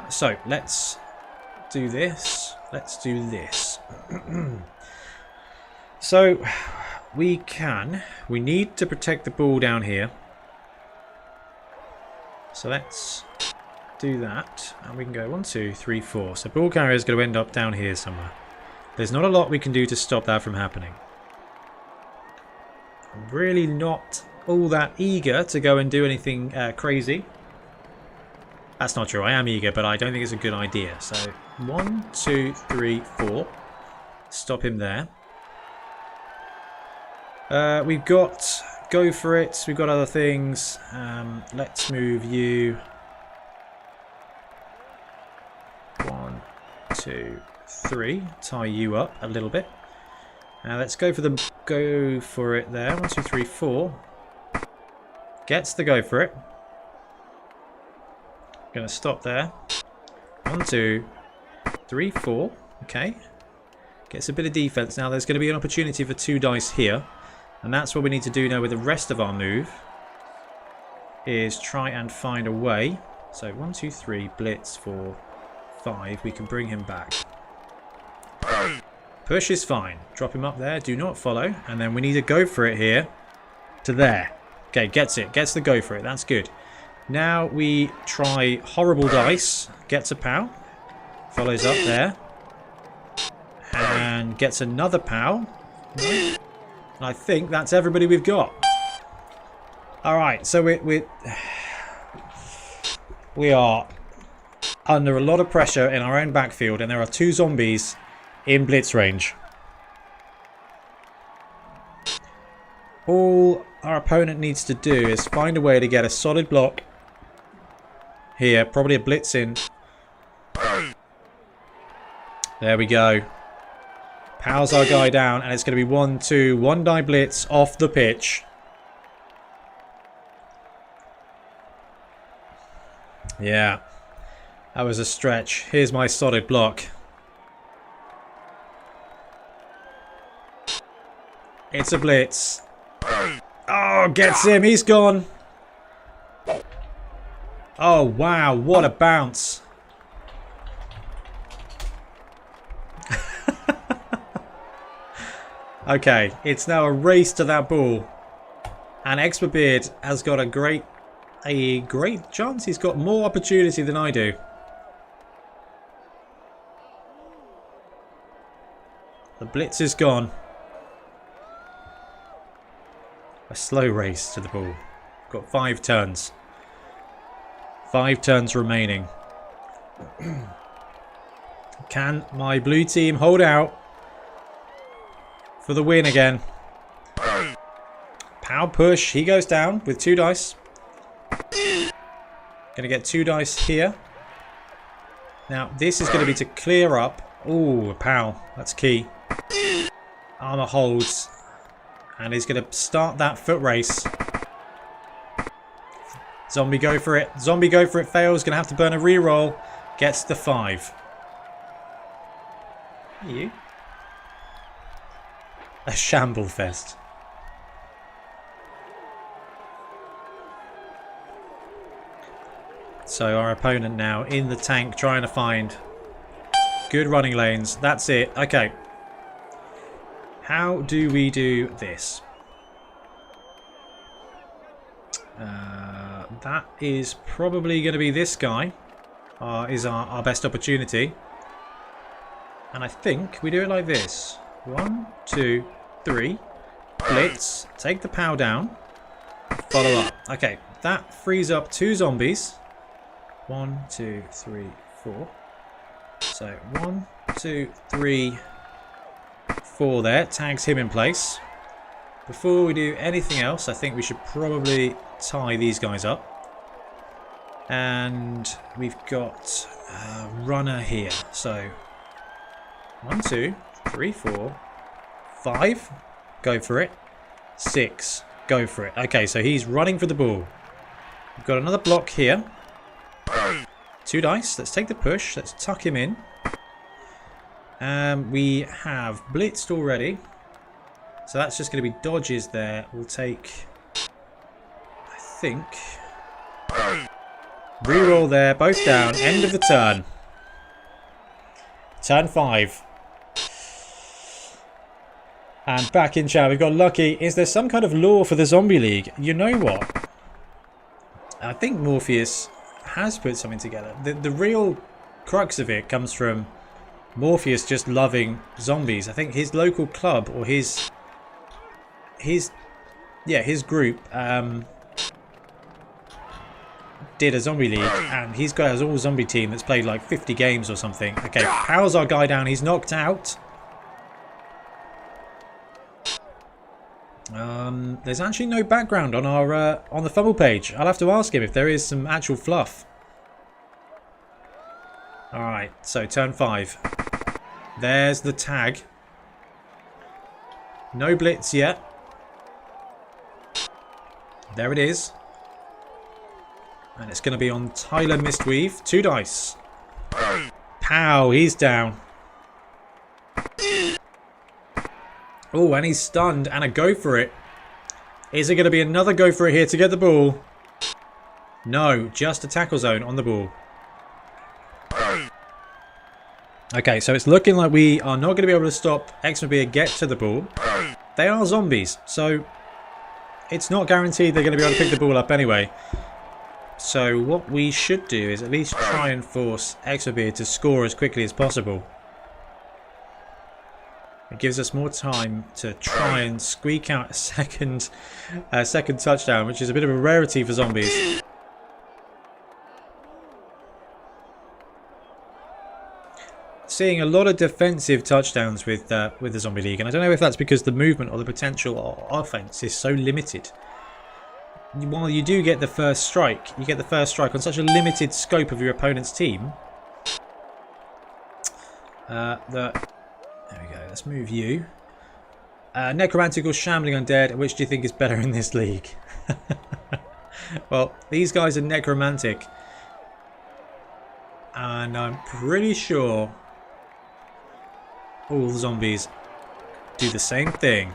So let's do this. Let's do this. So we need to protect the ball down here. So let's do that, and we can go 1, 2, 3, 4. So ball carrier is going to end up down here somewhere. There's not a lot we can do to stop that from happening. I'm really not all that eager to go and do anything crazy. That's not true. I am eager, but I don't think it's a good idea. So 1, 2, 3, 4. Stop him there. We've got go for it. We've got other things. Let's move you. 1, 2, 3. Tie you up a little bit. Let's go for it there. 1, 2, 3, 4. Gets the go for it. Gonna stop there. 1, 2, 3, 4. Okay. Gets a bit of defense. Now there's going to be an opportunity for 2 dice here. And that's what we need to do now with the rest of our move. Is try and find a way. So 1, 2, 3, blitz, 4, 5, we can bring him back. Push is fine. Drop him up there. Do not follow. And then we need to go for it here. To there. Okay, gets it. Gets the go for it. That's good. Now we try horrible dice. Gets a POW. Follows up there. And gets another POW. Right. I think that's everybody we've got. Alright, so we are under a lot of pressure in our own backfield, and there are 2 zombies in blitz range. All our opponent needs to do is find a way to get a solid block here, probably a blitz in. There we go. Powers our guy down, and it's going to be 1-2, 1 die blitz off the pitch. Yeah, that was a stretch. Here's my solid block. It's a blitz. Oh, gets him. He's gone. Oh, wow. What a bounce. Okay, it's now a race to that ball. And FUMBBL has got a great chance. He's got more opportunity than I do. The blitz is gone. A slow race to the ball. Got 5 turns. 5 turns remaining. Can my blue team hold out for the win again? Pow push. He goes down with 2 dice. Going to get 2 dice here. Now, this is going to be to clear up. Ooh, a pow. That's key. Armor holds. And he's going to start that foot race. Zombie go for it. Zombie go for it fails. Going to have to burn a reroll. Gets the 5. You. A shamble fest. So our opponent now in the tank trying to find good running lanes. That's it. Okay. How do we do this? That is probably going to be this guy. Is our best opportunity. And I think we do it like this. 1, 2, 3. Blitz. Take the POW down. Follow up. Okay. That frees up 2 zombies. 1, 2, 3, 4. So 1, 2, 3, 4 there. Tags him in place. Before we do anything else, I think we should probably tie these guys up. And we've got a runner here. So 1, 2, 3, 4, 5. Go for it. 6. Go for it. Okay, so he's running for the ball. We've got another block here. 2 dice. Let's take the push. Let's tuck him in. We have blitzed already. So that's just going to be dodges there. We'll take, I think, reroll there. Both down. End of the turn. Turn 5. And back in chat. We've got Lucky. Is there some kind of law for the Zombie League? You know what? I think Morpheus has put something together. The real crux of it comes from Morpheus just loving zombies. I think his local club or his group did a zombie league, and he's got his all zombie team that's played like 50 games or something. Okay, powers our guy down. He's knocked out. There's actually no background on our on the FUMBBL page. I'll have to ask him if there is some actual fluff. Alright, so turn 5. There's the tag. No blitz yet. There it is. And it's going to be on Tyler Mistweave. 2 dice. Pow, he's down. Oh, and he's stunned. And a go for it. Is it going to be another go for it here to get the ball? No, just a tackle zone on the ball. Okay, so it's looking like we are not going to be able to stop AZomBBL get to the ball. They are zombies, so it's not guaranteed they're going to be able to pick the ball up anyway. So what we should do is at least try and force AZomBBL to score as quickly as possible. It gives us more time to try and squeak out a second touchdown, which is a bit of a rarity for zombies. Seeing a lot of defensive touchdowns with the Zombie League, and I don't know if that's because the movement or the potential offense is so limited. While you do get the first strike, you get the first strike on such a limited scope of your opponent's team. There we go. Let's move you. Necromantic or Shambling Undead, which do you think is better in this league? Well, these guys are Necromantic, and I'm pretty sure all zombies do the same thing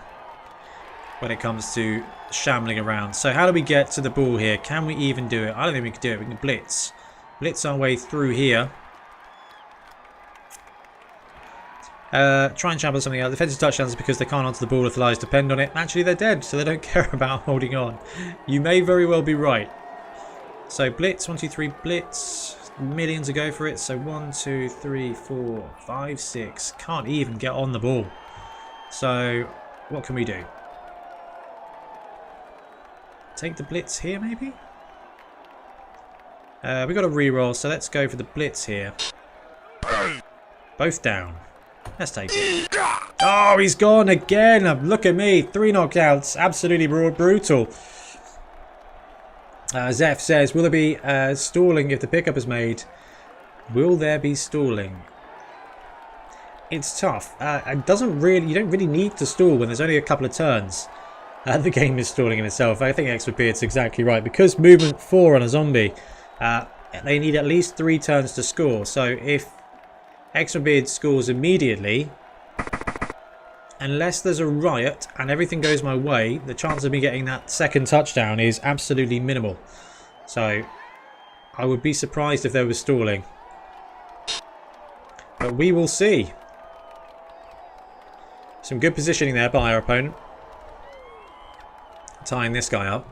when it comes to shambling around. So how do we get to the ball here? Can we even do it? I don't think we can do it. We can blitz our way through here. Try and shamble something else. Defensive touchdowns is because they can't answer the ball if the lives depend on it. Actually, they're dead, so they don't care about holding on. You may very well be right. So blitz, 1, 2, 3, blitz. Millions to go for it. So 1, 2, 3, 4, 5, 6. Can't even get on the ball. So what can we do? Take the blitz here, maybe? We got a reroll, so let's go for the blitz here. Both down. Let's take it. Oh, he's gone again. Look at me. 3 knockouts. Absolutely brutal. Zeph says, will there be stalling if the pickup is made? Will there be stalling? It's tough. You don't really need to stall when there's only a couple of turns. The game is stalling in itself. I think AZomBBL is exactly right. Because movement 4 on a zombie, they need at least 3 turns to score. So if AZomBBL scores immediately, unless there's a riot and everything goes my way, the chance of me getting that second touchdown is absolutely minimal. So I would be surprised if there was stalling. But we will see. Some good positioning there by our opponent. Tying this guy up.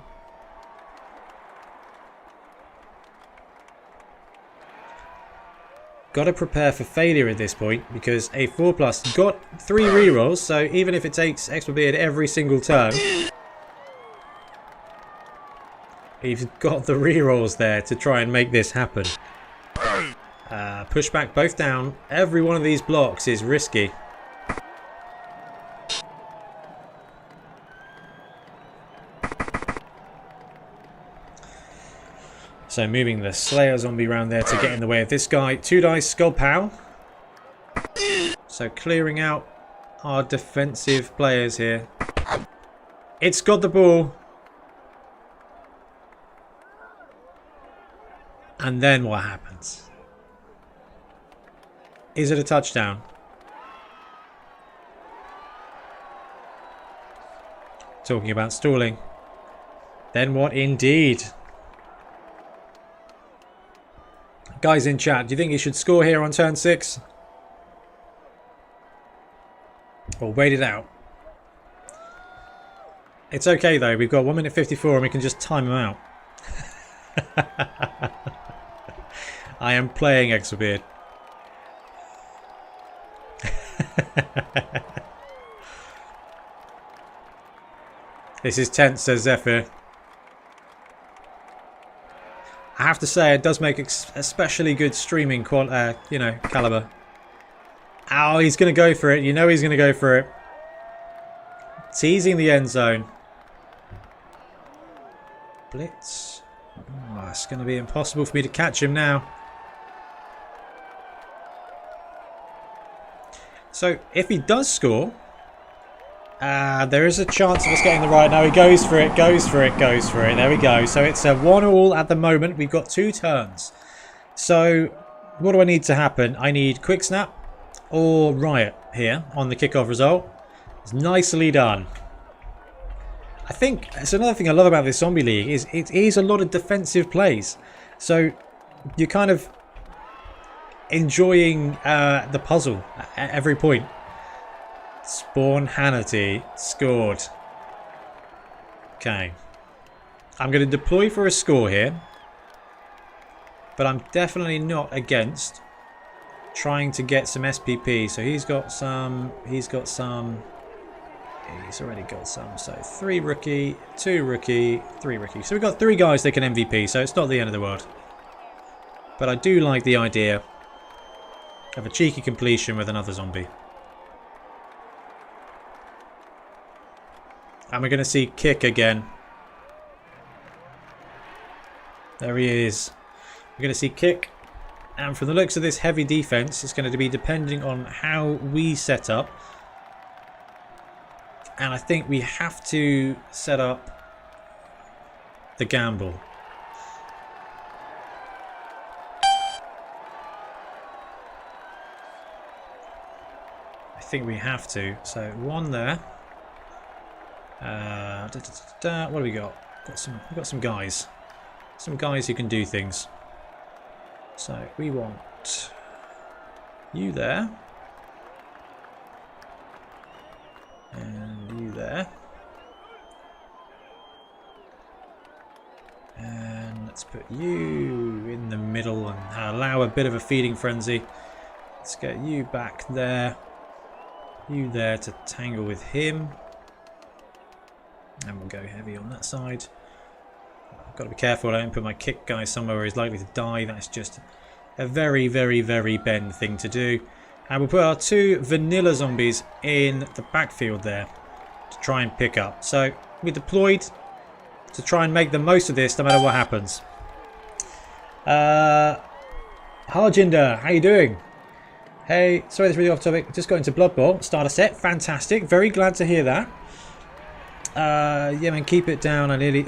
Got to prepare for failure at this point because a 4+ got 3 rerolls, so even if it takes AZomBBL every single turn, he's got the rerolls there to try and make this happen. Push back, both down. Every one of these blocks is risky. So moving the Slayer zombie around there to get in the way of this guy. 2 dice, Skull Pow. So clearing out our defensive players here. It's got the ball. And then what happens? Is it a touchdown? Talking about stalling. Then what indeed? Guys in chat, do you think he should score here on turn 6? Or wait it out? It's okay though, we've got 1 minute 54 and we can just time him out. I am playing AZomBBL. This is tense, says Zephyr. I have to say, it does make especially good streaming, caliber. Oh, he's going to go for it. You know he's going to go for it. Teasing the end zone. Blitz. Oh, it's going to be impossible for me to catch him now. So, if he does score, there is a chance of us getting the right. No, he goes for it, goes for it, goes for it. There we go. So it's a 1-1 at the moment. We've got 2 turns. So what do I need to happen? I need Quick Snap or Riot here on the kickoff result. It's nicely done. I think it's another thing I love about this Zombie League is it is a lot of defensive plays. So you kind of enjoying the puzzle at every point. Spawn Hannity scored. Okay. I'm going to deploy for a score here. But I'm definitely not against trying to get some SPP. So he's got some. He's already got some. So 3 rookie, 2 rookie, 3 rookie. So we've got 3 guys that can MVP. So it's not the end of the world. But I do like the idea of a cheeky completion with another zombie. And we're going to see Kick again. There he is. We're going to see Kick. And from the looks of this heavy defense, it's going to be depending on how we set up. And I think we have to set up the gamble. I think we have to. So 1 there. What do we got? We've got some guys. Some guys who can do things. So we want you there. And you there. And let's put you in the middle and allow a bit of a feeding frenzy. Let's get you back there. You there to tangle with him. And we'll go heavy on that side. I've got to be careful I don't put my Kick guy somewhere where he's likely to die. That's just a very, very, very Ben thing to do. And we'll put our 2 vanilla zombies in the backfield there to try and pick up. So we deployed to try and make the most of this no matter what happens. Harjinder, how you doing? Hey, sorry this is really off topic. Just got into Blood Bowl, starter set. Fantastic. Very glad to hear that. Yeah, man, keep it down. I nearly...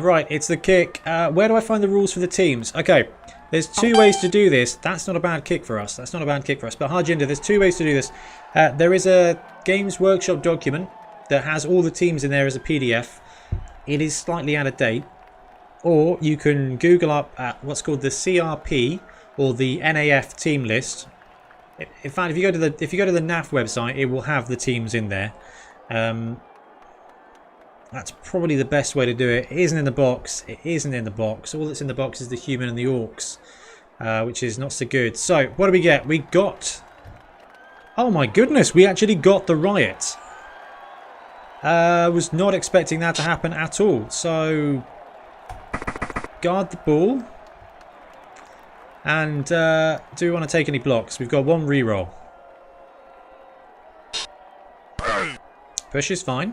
right, it's the Kick. Where do I find the rules for the teams? Okay, there's 2 ways to do this. That's not a bad kick for us. That's not a bad kick for us. But Harjinder, there's 2 ways to do this. There is a Games Workshop document that has all the teams in there as a PDF. It is slightly out of date. Or you can Google up what's called the CRP or the NAF team list. In fact, if you go to the NAF website, it will have the teams in there. That's probably the best way to do it. It isn't in the box. It isn't in the box. All that's in the box is the human and the orcs, which is not so good. So what do we get? We got... Oh my goodness, we actually got the riot. Was not expecting that to happen at all. So guard the ball. And do we want to take any blocks? We've got 1 reroll. Push is fine.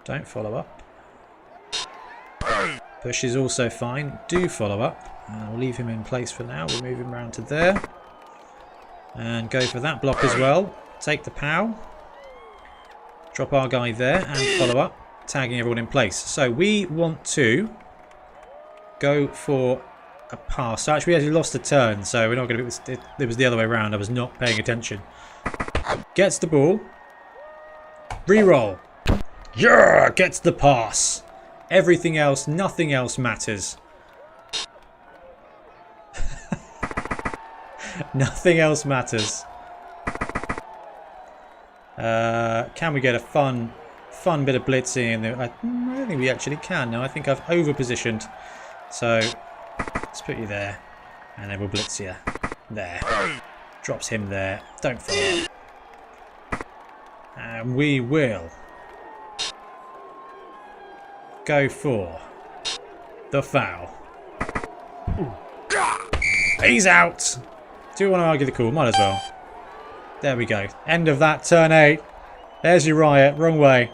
Don't follow up. Push is also fine. Do follow up. We'll leave him in place for now. We'll move him around to there. And go for that block as well. Take the POW. Drop our guy there and follow up. Tagging everyone in place. So we want to go for a pass. So actually we actually lost a turn. So we're not going to... It was the other way around. I was not paying attention. Gets the ball. Reroll. Yeah, gets the pass. Everything else, nothing else matters. Nothing else matters. Can we get a fun bit of blitzing in there? I don't think we actually can. No, I think I've over-positioned. So, let's put you there. And then we'll blitz you. There. Drops him there. Don't follow up. And we will go for the foul. He's out. Do you want to argue the call? Might as well. There we go. End of that turn 8. There's your riot. Wrong way.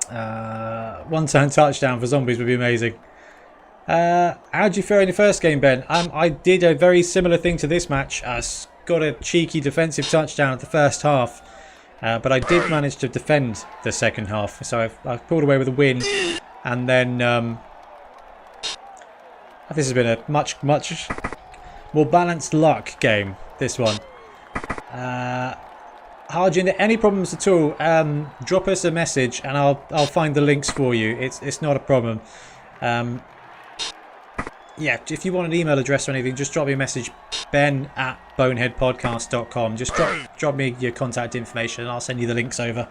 1 turn touchdown for zombies would be amazing. How did you fare in your first game, Ben? I did a very similar thing to this match. I got a cheeky defensive touchdown at the first half. But I did manage to defend the second half. So I've pulled away with a win. And then this has been a much more balanced luck game, this one. Harjinder, any problems at all, drop us a message and I'll find the links for you. It's not a problem. Yeah, if you want an email address or anything, just drop me a message, ben@boneheadpodcast.com. Just drop me your contact information and I'll send you the links over.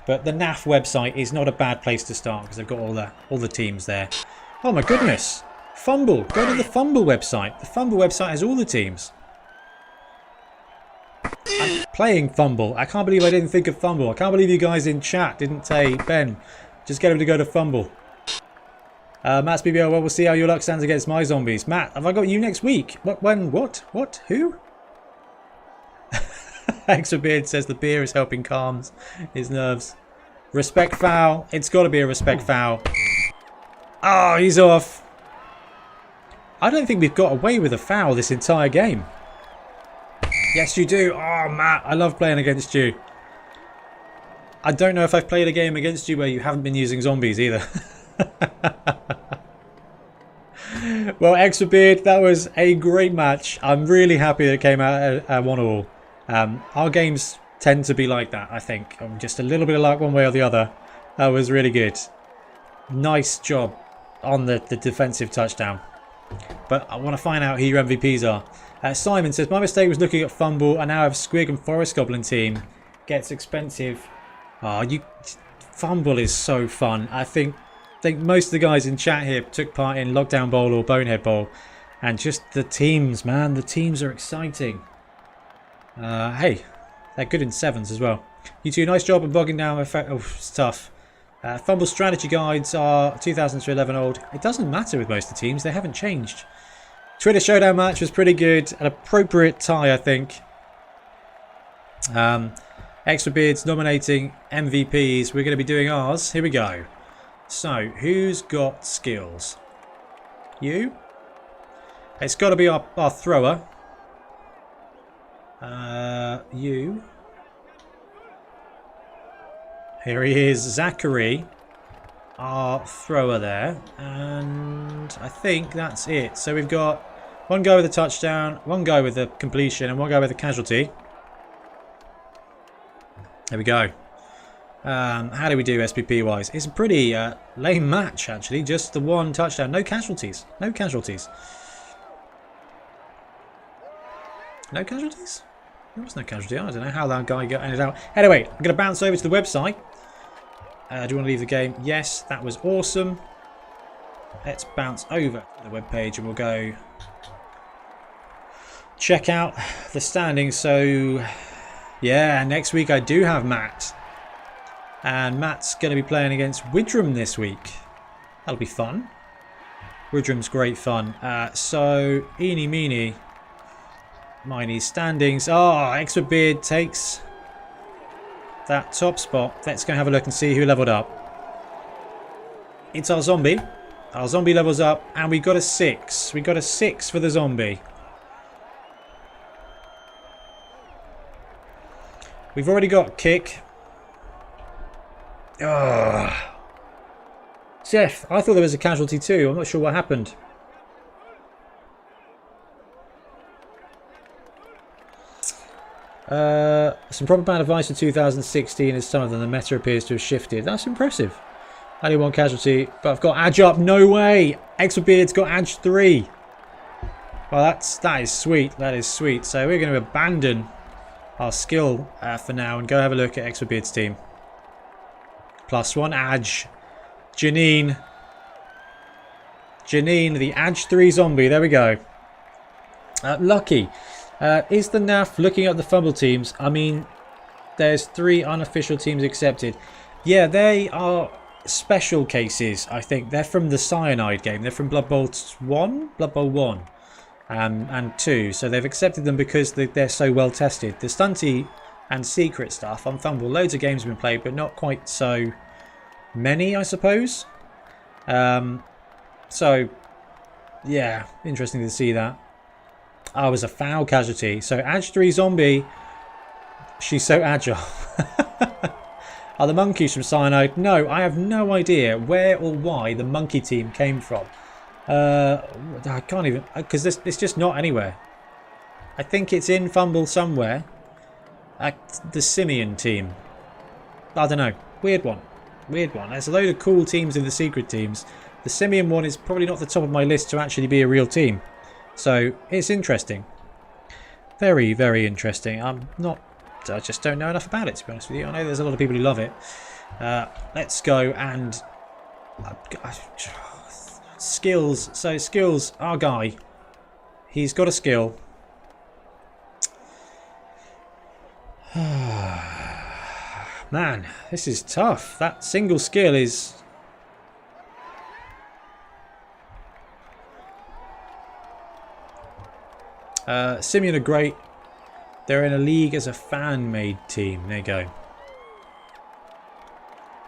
But the NAF website is not a bad place to start because they've got all the teams there. Oh my goodness. FUMBBL. Go to the FUMBBL website. The FUMBBL website has all the teams. I'm playing FUMBBL. I can't believe I didn't think of FUMBBL. I can't believe you guys in chat didn't say, Ben, just get him to go to FUMBBL. Matt's BBL, well, we'll see how your luck stands against my zombies. Matt, have I got you next week? What? When? What? What? Who? Extrabeard says the beer is helping calm his nerves. Respect foul. It's got to be a respect foul. Oh, he's off. I don't think we've got away with a foul this entire game. Yes, you do. Oh, Matt, I love playing against you. I don't know if I've played a game against you where you haven't been using zombies either. Well, Extrabeard, that was a great match. I'm really happy that it came out at 1-1. Our games tend to be like that, I think. Just a little bit of luck one way or the other. That was really good. Nice job on the defensive touchdown. But I want to find out who your MVPs are. Simon says, my mistake was looking at FUMBBL. I now have Squig and Forest Goblin team. Gets expensive. Oh, FUMBBL is so fun. I think most of the guys in chat here took part in Lockdown Bowl or Bonehead Bowl. And just the teams, man. The teams are exciting. Hey, they're good in sevens as well. You two, nice job of bogging down. Oh, it's tough. FUMBBL strategy guides are 2011 old. It doesn't matter with most of the teams. They haven't changed. Twitter Showdown match was pretty good. An appropriate tie, I think. Extrabeard's nominating MVPs. We're going to be doing ours. Here we go. So, who's got skills? You? It's got to be our thrower. You. Here he is, Zachary, our thrower there. And I think that's it. So we've got one guy with a touchdown, one guy with a completion, and one guy with a casualty. There we go. How do we do SPP wise? It's a pretty lame match actually. Just the one touchdown. No casualties. No casualties. No casualties? There was no casualty. I don't know how that guy ended out. Anyway, I'm going to bounce over to the website. Do you want to leave the game? Yes, that was awesome. Let's bounce over to the webpage and we'll go check out the standings. So, yeah, next week I do have Matt. And Matt's going to be playing against Widram this week. That'll be fun. Widram's great fun. So, eeny meeny miny standings. Oh, Extrabeard takes that top spot. Let's go have a look and see who leveled up. It's our zombie. Our zombie levels up and we got a 6. We got a 6 for the zombie. We've already got kick. Ugh. Jeff, I thought there was a casualty too. I'm not sure what happened. Some proper bad advice for 2016 is some of them. The meta appears to have shifted. That's impressive. Only one casualty, but I've got Edge up. No way. Extrabeard's got Edge 3. Well, that is sweet. That is sweet. So we're going to abandon our skill for now and go have a look at Extrabeard's team. +1 Edge. Janine, the Edge 3 zombie. There we go. Lucky. Is the NAF looking at the FUMBBL teams? I mean, there's 3 unofficial teams accepted. Yeah, they are special cases, I think. They're from the Cyanide game. They're from Blood Bowl 1? Blood Bowl 1 and 2. So they've accepted them because they're so well tested. The stunty and secret stuff on FUMBBL, loads of games have been played, but not quite so many, I suppose. So, yeah, interesting to see that. I was a foul casualty. So, Edge 3 zombie. She's so agile. Are the monkeys from Cyanide? No, I have no idea where or why the monkey team came from. I can't even... Because it's just not anywhere. I think it's in FUMBBL somewhere. The Simian team. I don't know. Weird one. Weird one. There's a load of cool teams in the secret teams. The Simian one is probably not the top of my list to actually be a real team. So it's interesting. Very, very interesting. I just don't know enough about it, to be honest with you. I know there's a lot of people who love it. Let's go and... skills. So skills, our guy. He's got a skill. Man, this is tough. That single skill is... Simian are great. They're in a league as a fan-made team. There you go.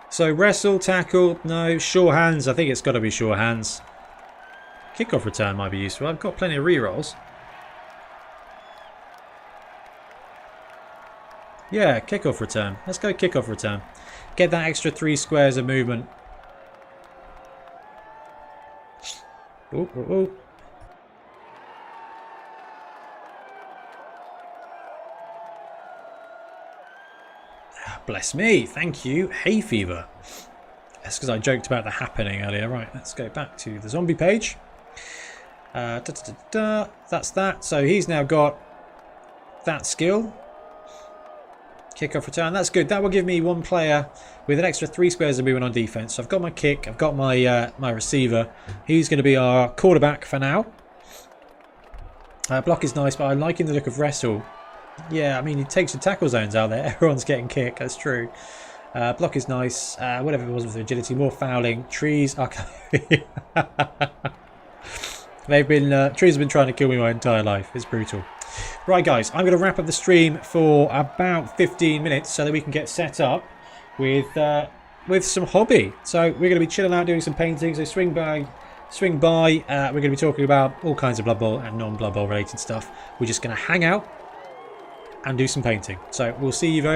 So wrestle, tackle, no, sure hands. I think it's got to be sure hands. Kickoff return might be useful. I've got plenty of rerolls. Yeah, kickoff return. Let's go kickoff return. Get that extra 3 squares of movement. Ooh, ooh, ooh. Bless me. Thank you. Hay fever. That's because I joked about the happening earlier. Right, let's go back to the zombie page. That's that. So he's now got that skill. Kick-off return. That's good. That will give me 1 player with an extra 3 squares of movement on defense. So I've got my kick. I've got my my receiver. He's going to be our quarterback for now. Block is nice, but I'm liking the look of wrestle. Yeah, I mean, he takes the tackle zones out there. Everyone's getting kicked. That's true. Block is nice. Whatever it was with agility. More fouling. Trees. Okay. Trees have been trying to kill me my entire life. It's brutal. Right, guys. I'm going to wrap up the stream for about 15 minutes so that we can get set up with some hobby. So we're going to be chilling out doing some painting. So swing by. We're going to be talking about all kinds of Blood Bowl and non-Blood Bowl related stuff. We're just going to hang out and do some painting. So we'll see you very